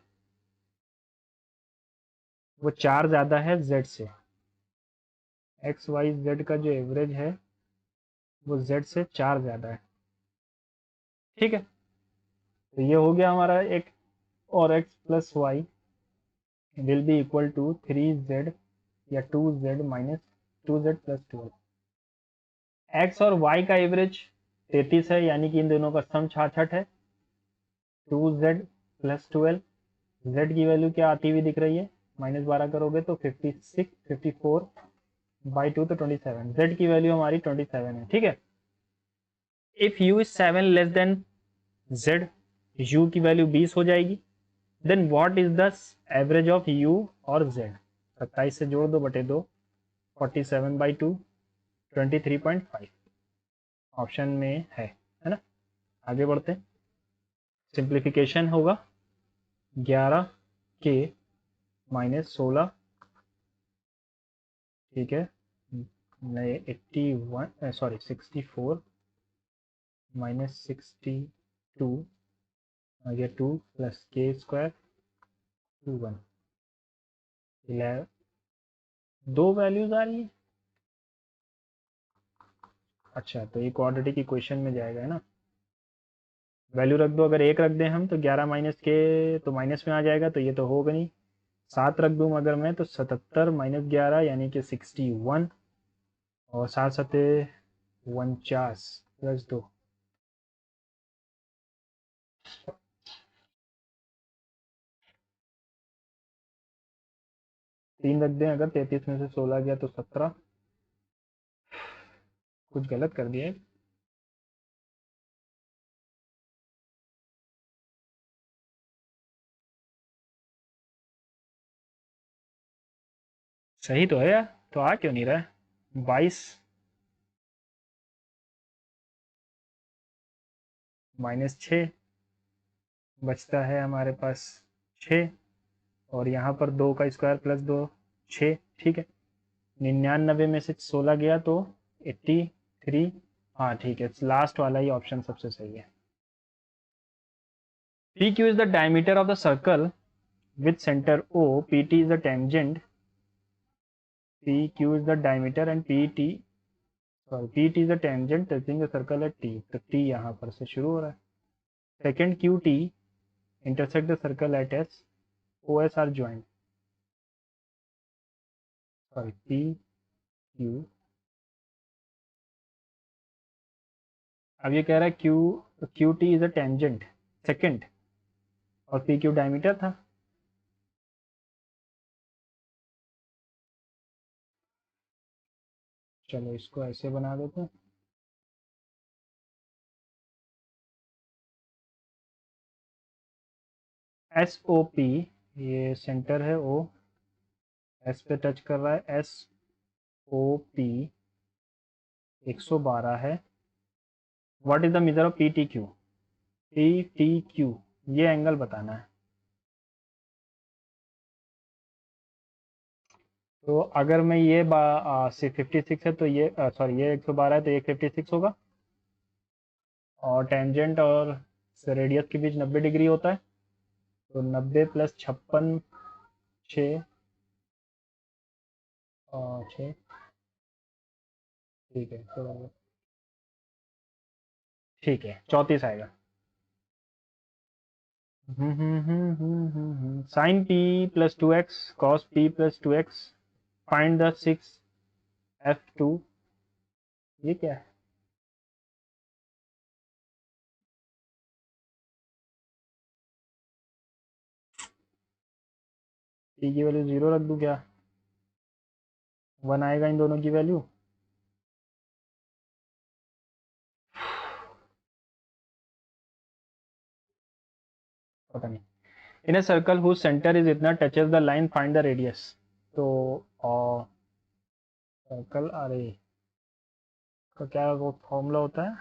वो 4 ज्यादा है Z से। X Y Z का जो average है वो जेड से 4 ज्यादा है। ठीक है, तो ये हो गया हमारा एक, और X plus Y will be equal to 3z या 2z minus 2z plus 12। X और वाई का एवरेज 33 है, यानी कि इन दोनों का सम 66 है। 2z प्लस 12, z की वैल्यू क्या आती हुई दिख रही है, -12 करोगे तो 56, 54/2 तो 27, z की वैल्यू हमारी 27 है। ठीक है, if u is 7 less than z, u की वैल्यू 20 हो जाएगी, then what is the average of u और z। 27 से जोड़ दो बटे 2, 47/2, 23.5 ऑप्शन में है ना? आगे बढ़ते हैं, सिंप्लीफिकेशन होगा 11k -16, ठीक है, 64 -62, ये 2 प्लस k स्क्वायर 21, 11, दो वैल्यूज आ रही है। अच्छा, तो ये क्वाड्रेटिक इक्वेशन में जाएगा, है ना? वैल्यू रख दो, अगर 1 रख दें हम तो 11 माइनस के तो माइनस में आ जाएगा, तो ये तो होगा नहीं। 7 रख दूँ अगर मैं तो 77 - 11 यानी कि 61, और 7 सते 49 प्लस 2, 3 रख दें अगर, 33 में से 16 गया तो 17, कुछ गलत कर दिया है। सही तो है यार, तो आ क्यों नहीं रहा है? 22 -6 बचता है हमारे पास 6, और यहाँ पर 2 का स्क्वायर प्लस 2 6, ठीक है। 99 में से 16 गया तो 83, हाँ ठीक है, लास्ट वाला ही ऑप्शन सबसे सही है। PQ is the diameter of the circle with center O, PT is the tangent, PQ is the diameter and PT is the tangent touching the circle at T, तो T यहाँ पर से शुरू हो रहा है। Second QT intersect the circle at S, OS are joined, sorry PQ, अब ये कह रहा है QT is a tangent second, और PQ डायमीटर था, चलो इसको ऐसे बना देते हैं। SOP, ये सेंटर है, O S पे टच कर रहा है, SOP 112 है। What is the measure of PTQ? PTQ ये एंगल बताना है। तो अगर मैं ये 56 है तो ये सॉरी ये 112 है तो ये 56 होगा, और टेंजेंट और रेडियस के बीच 90 डिग्री होता है, तो 90 प्लस 56 6 6, ठीक है, तो ठीक है 34 आएगा। Sine P plus 2x cos P plus 2x, find the 6F2, ये क्या है? पी की वैल्यू 0 रख दूं क्या? 1 आएगा इन दोनों की वैल्यू। पता नहीं। In a circle whose centre is इतना touches the line find the radius. तो सर्कल, अरे का क्या वो फॉर्मूला होता है?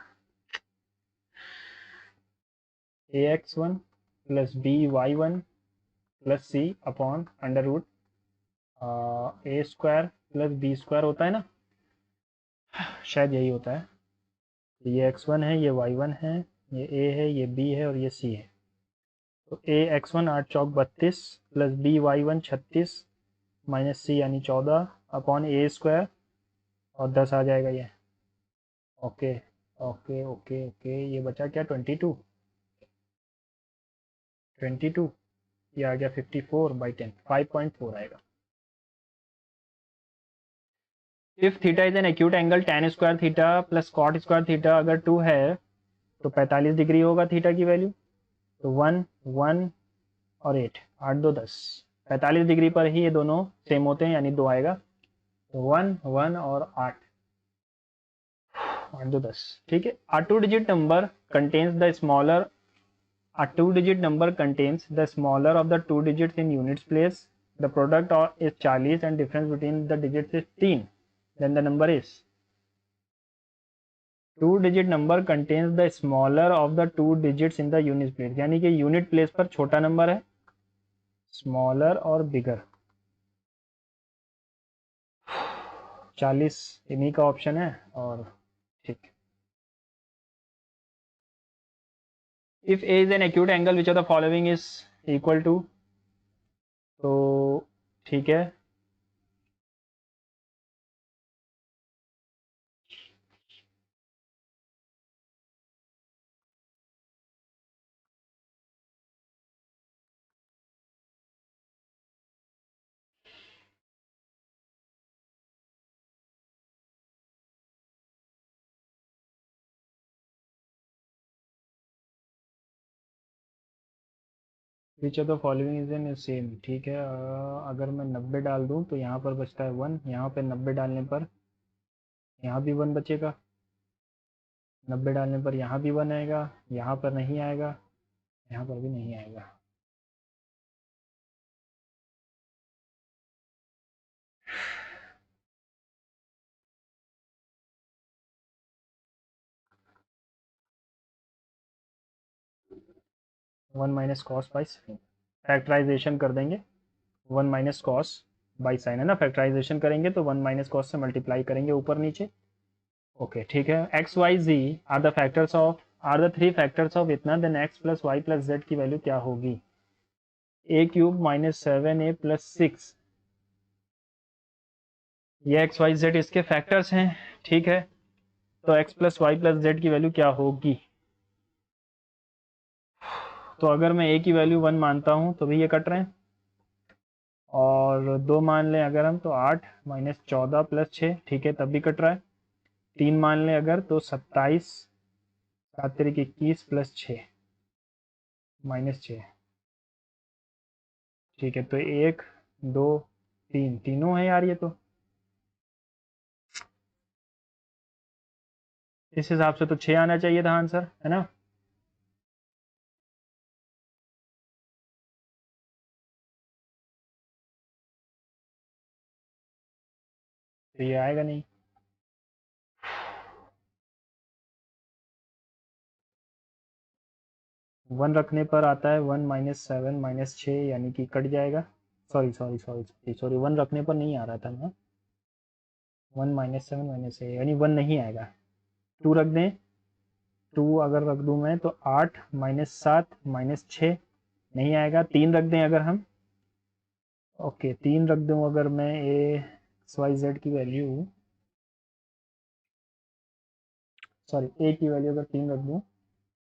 AX1 plus BY1 plus C upon under root A square plus B square होता है ना, शायद यही होता है। ये x1 है, ये y1 है, ये a है, ये b है और ये c है। तो AX1 8 चौक 32 प्लस BY1 36 माइनस c यानी 14 अपॉन A स्क्वायर और 10 आ जाएगा ये। ओके ओके ओके ओके, ये बचा क्या? 22 ये आ गया 54/10, 5.4 आएगा। If theta is an acute angle tan square theta plus cot square theta अगर 2 है तो 45 डिग्री होगा थीटा की वैल्यू। तो 1 1 और 8 8 2 10, 45 डिग्री पर ही ये दोनों सेम होते हैं यानी 2 आएगा। तो 1 1 और 8 8 2 10, ठीक है। A two digit number contains the smaller A two-digit number contains the smaller of the two digits in units place. The product is 40 and difference between the digits is 3. Then the number is, two-digit number contains the smaller of the two digits in the unit place. यानी कि unit place पर छोटा number है, smaller और bigger। 40 इन्हीं का option है और ठीक। If A is an acute angle which of the following is equal to, तो ठीक है, which of the following is in same, ठीक है। अगर मैं 90 डाल दूं तो यहाँ पर बचता है 1, यहाँ पे 90 डालने पर यहाँ भी 1 बचेगा, 90 डालने पर यहाँ भी 1 आएगा, यहाँ पर नहीं आएगा, यहाँ पर भी नहीं आएगा। One minus cos by sine, factorization कर देंगे। 1 माइनस कॉस बाई साइन है ना, फैक्टराइजेशन करेंगे तो 1 माइनस कॉस से मल्टीप्लाई करेंगे ऊपर नीचे। ओके ठीक है। X Y Z are the factors of, are the three factors of इतना, then X plus Y plus Z की वैल्यू क्या होगी? A cube minus 7a plus 6, ये एक्स वाई जेड इसके फैक्टर्स हैं, ठीक है। तो X plus Y plus Z की वैल्यू क्या होगी? तो अगर मैं ए की वैल्यू 1 मानता हूं तो भी ये कट रहे हैं, और 2 मान लें अगर हम तो 8 माइनस 14 प्लस 6, ठीक है तब भी कट रहा है। 3 मान लें अगर तो 27 7 तरीके 21 प्लस 6 माइनस 6, ठीक है। तो 1 2 3 तीनों है यार ये तो। इस हिसाब से तो 6 आना चाहिए था आंसर, है ना। तो ये आएगा नहीं। 1 रखने पर आता है 1 -7 -6, यानी कि कट जाएगा। Sorry sorry sorry sorry sorry, 1 रखने पर नहीं आ रहा था ना। 1 -7 -6 यानी 1 नहीं आएगा। 2 रख दें, 2 अगर रख दूं मैं तो 8 -7 -6 नहीं आएगा। 3 रख दें अगर हम, ओके 3 रख दूं अगर मैं XYZ की वैल्यू, सॉरी ए की वैल्यू अगर 3 रख दूं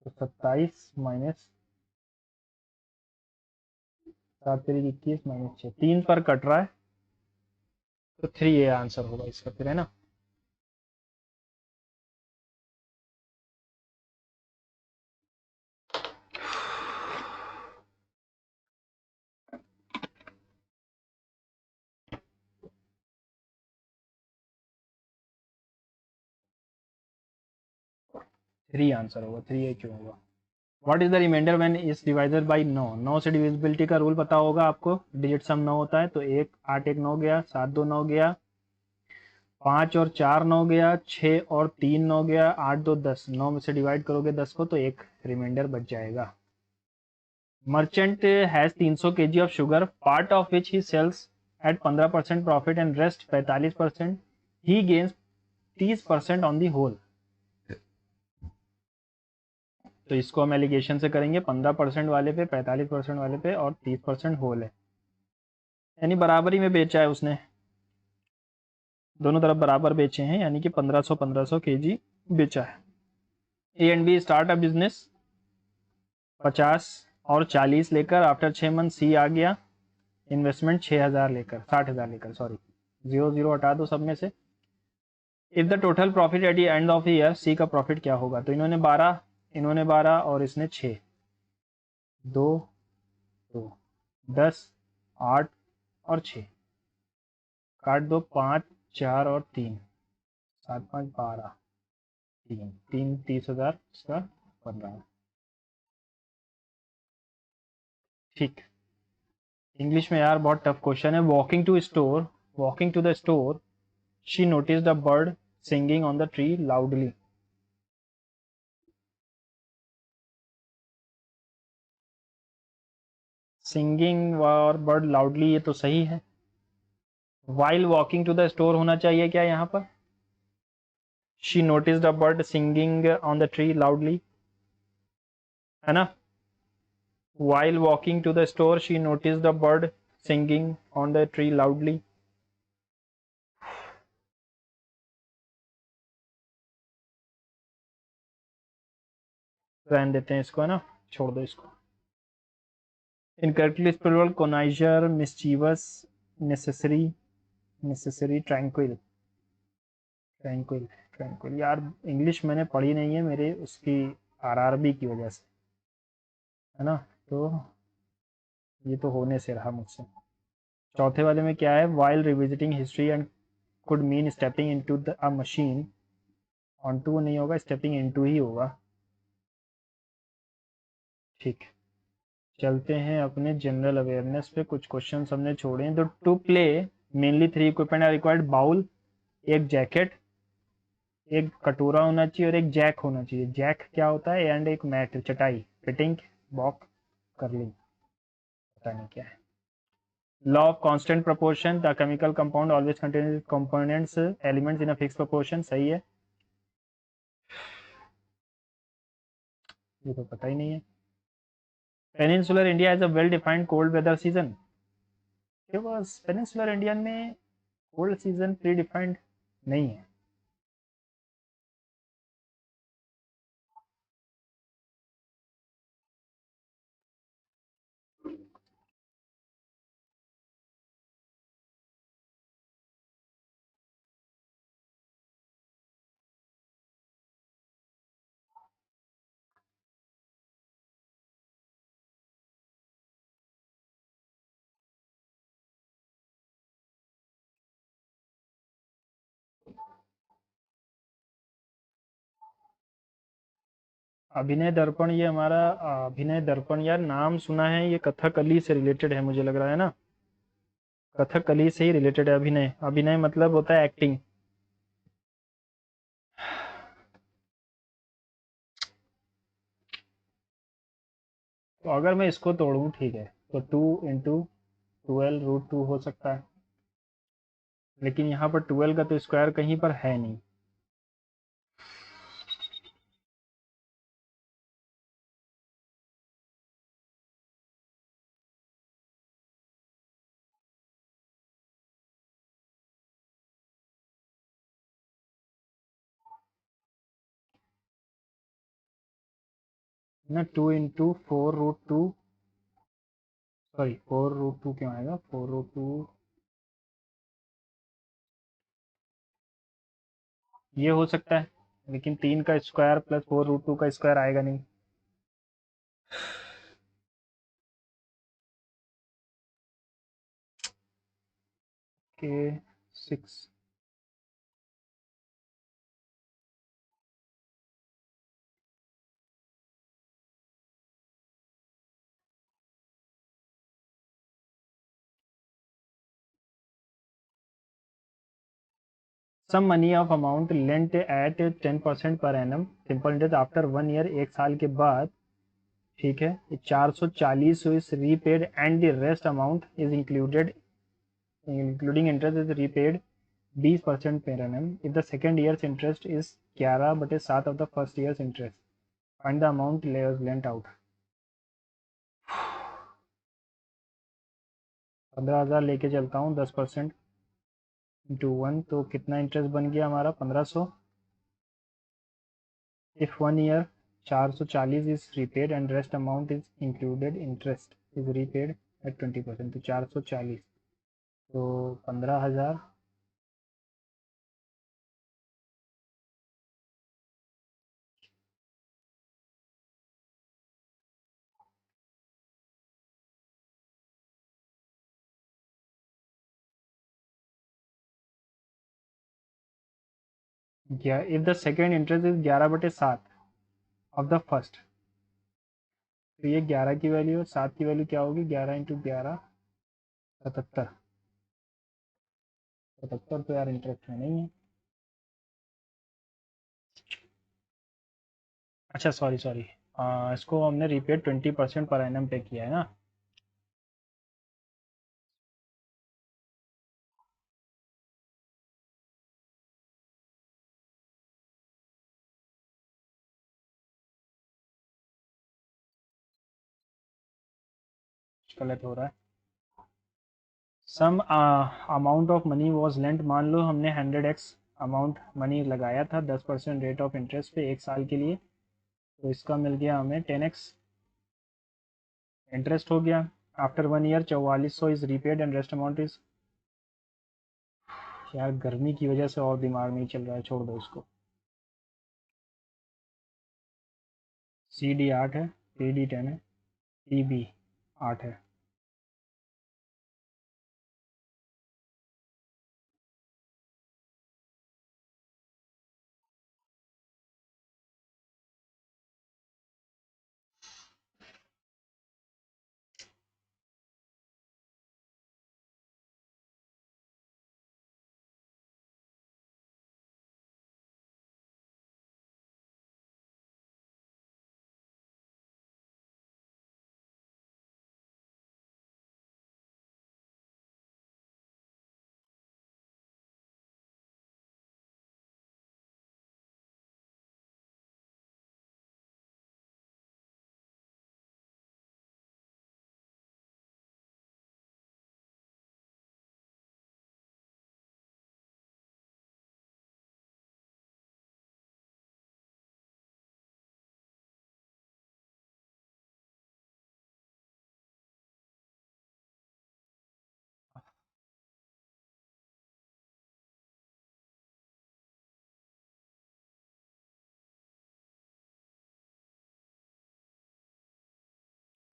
तो 27 माइनस 7 -3 21 -6, 3 पर कट रहा है तो 3 ये आंसर होगा इसका फिर, है ना। थ्री आंसर होगा, 3 ये क्यों होगा। What is the remainder when is divided by 9। 9 से डिविजिबिलिटी का रूल पता होगा आपको, डिजिट सम 9 होता है तो 1 8 1 9 गया, 7 2 9 गया, 5 और 4 9 गया, 6 और 3 9 गया, 8 2 10, 9 में से डिवाइड करोगे 10 को तो एक रिमाइंडर बच जाएगा। Merchant has 300 kg of sugar, part of which he sells at 15% profit and rest 45%, he gains 30% on the whole. तो इसको हम एलिगेशन से करेंगे, 15% वाले पे, 45% वाले पे और 30% होल है, यानी बराबरी में बेचा है उसने, दोनों तरफ बराबर बेचे हैं, यानी कि 1500 kg बेचा है। A and B start a business 50 और 40 लेकर, आफ्टर 6 मंथ सी आ गया, इन्वेस्टमेंट 6000 लेकर, 60,000 लेकर, सॉरी 0 0 हटा दो सब में से। If the total profit at the end of the year, C का प्रॉफिट क्या होगा। तो इन्होंने 12 और इसने 6, 2 2 10 8 और 6 काट दो, 5 4 और 3, 7 5 12, 3 3 30,000 इसका बन रहा है। ठीक, इंग्लिश में यार बहुत टफ क्वेश्चन है। Walking to the store she notice the bird singing on the tree loudly. Singing और बर्ड लाउडली, ये तो सही है। While walking to the store होना चाहिए क्या यहाँ पर। She notice the bird singing on the tree loudly, है ना। While walking to the store she notice the bird singing on the tree loudly. रहने देते हैं इसको, है ना, छोड़ दो इसको। Incorrectly spelled connoisseur, mischievous, necessary, tranquil, tranquil tranquil. यार इंग्लिश मैंने पढ़ी नहीं है, मेरे उसकी आरआरबी की वजह से, है ना, तो ये तो होने से रहा मुझसे। चौथे वाले में क्या है, while revisiting history and could mean stepping into the a machine, on to नहीं होगा, स्टेपिंग इनटू ही होगा। ठीक, चलते हैं अपने जनरल अवेयरनेस पे। कुछ क्वेश्चन हमने छोड़े हैं। तो to play mainly 3 equipment are required, bowl, एक जैकेट, एक कटोरा होना चाहिए और एक जैक होना चाहिए। जैक क्या होता है, एंड एक मैट, चटाई, फिटिंग बॉक्स कर ली, पता नहीं क्या है। Law of constant proportion, the chemical compound always contain components elements in a fix proportion, सही है, ये तो पता ही नहीं है। Peninsular India has a well defined cold weather season, के पास पेनिनसुलर इंडिया में कोल्ड सीजन प्री डिफाइंड नहीं है। अभिनय दर्पण, ये हमारा अभिनय दर्पण यार नाम सुना है, ये कथकली से रिलेटेड है मुझे लग रहा है ना, कथकली से ही रिलेटेड है अभिनय। अभिनय मतलब होता है एक्टिंग। तो अगर मैं इसको तोड़ूं, ठीक है, तो 2 × 12 √2 हो सकता है, लेकिन यहाँ पर 12 का तो स्क्वायर कहीं पर है नहीं। ना 2 × 4 √2, सॉरी 4 √2 क्यों आएगा, 4 √2 ये हो सकता है, लेकिन 3 का स्क्वायर प्लस 4 √2 का स्क्वायर आएगा नहीं। के 6, sum money of amount lent at 10% per annum simple interest after 1 year, एक साल के बाद, ठीक है, 440 is repaid and the rest amount is included including interest is repaid 20% per annum if the second year's interest is 11/7 of the first year's interest. Find the amount lent out. 15,000 लेके चलता हूँ, 10% into 1, तो कितना interest बन गया हमारा, 1500। If 1 year 440 is repaid and rest amount is included interest is repaid at 20%, तो 440, तो 15,000 if the second interest is 11/7 of the first, तो ये 11 की वैल्यू और 7 की वैल्यू क्या होगी, 11 × 11 77। 77 तो यार इंटरेस्ट में नहीं है। अच्छा सॉरी सॉरी, इसको हमने रीपेड 20% पर एनम पे किया है ना। गलत हो रहा है। Sum amount of money was lent, मान लो हमने 100x अमाउंट मनी लगाया था 10% रेट ऑफ इंटरेस्ट पे एक साल के लिए, तो इसका मिल गया हमें 10x इंटरेस्ट हो गया। After 1 year 4400 is repaid and rest amount is, यार गर्मी की वजह से और दिमाग नहीं चल रहा है, छोड़ दो इसको। CD 8 है, PD 10 है, TB 8 है।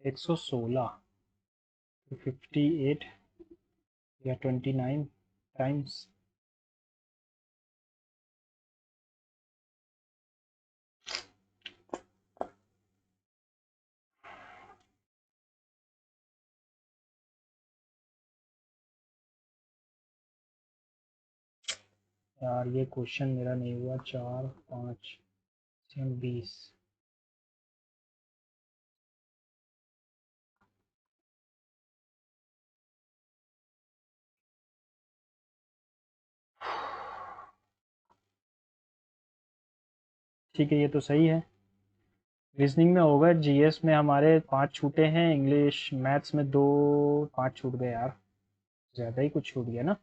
एक सौ 58 या 29 टाइम्स, यार ये क्वेश्चन मेरा नहीं हुआ। 4 5 20। ठीक है, ये तो सही है। रीजनिंग में होगा, जीएस में हमारे 5 छूटे हैं, इंग्लिश मैथ्स में 2 5 छूट गए यार, ज़्यादा ही कुछ छूट गया ना।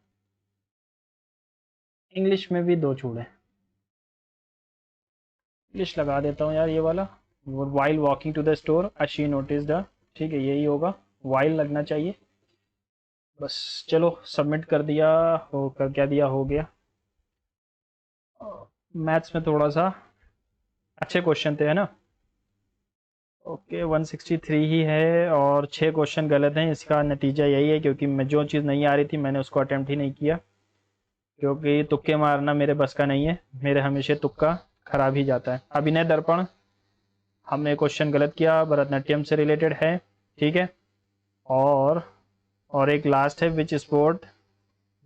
इंग्लिश में भी 2 छूटे। इंग्लिश लगा देता हूँ यार ये वाला। While walking to the store she notice the, ठीक है यही होगा, वाइल लगना चाहिए। बस चलो सबमिट कर दिया, हो कर क्या दिया, हो गया। मैथ्स में थोड़ा सा अच्छे क्वेश्चन थे, है ना। ओके 163 ही है और 6 क्वेश्चन गलत हैं। इसका नतीजा यही है, क्योंकि मैं जो चीज़ नहीं आ रही थी मैंने उसको अटेम्प्ट ही नहीं किया, क्योंकि तुक्के मारना मेरे बस का नहीं है, मेरे हमेशा तुक्का खराब ही जाता है। अभिनय दर्पण हमने क्वेश्चन गलत किया, भरतनाट्यम से रिलेटेड है, ठीक है। और एक लास्ट है, which sport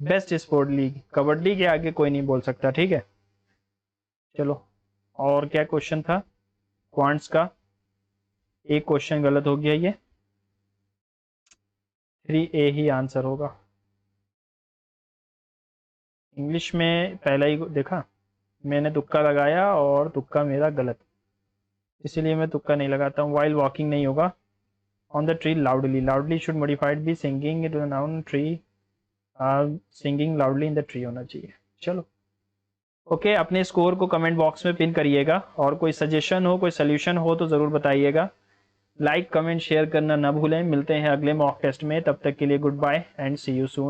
best sport league, kabaddi के आगे कोई नहीं बोल सकता, ठीक है। चलो और क्या क्वेश्चन था, क्वांट्स का एक क्वेश्चन गलत हो गया, ये 3A ही आंसर होगा। इंग्लिश में पहला ही देखा, मैंने तुक्का लगाया और तुक्का मेरा गलत, इसीलिए मैं तुक्का नहीं लगाता हूँ। वाइल वॉकिंग नहीं होगा। On the tree loudly, loudly should modified be singing to the noun tree, singing loudly in the tree होना चाहिए। चलो ओके, अपने स्कोर को कमेंट बॉक्स में पिन करिएगा, और कोई सजेशन हो, कोई सोल्यूशन हो तो ज़रूर बताइएगा। लाइक कमेंट शेयर करना ना भूलें। मिलते हैं अगले मॉक टेस्ट में, तब तक के लिए goodbye and see you soon.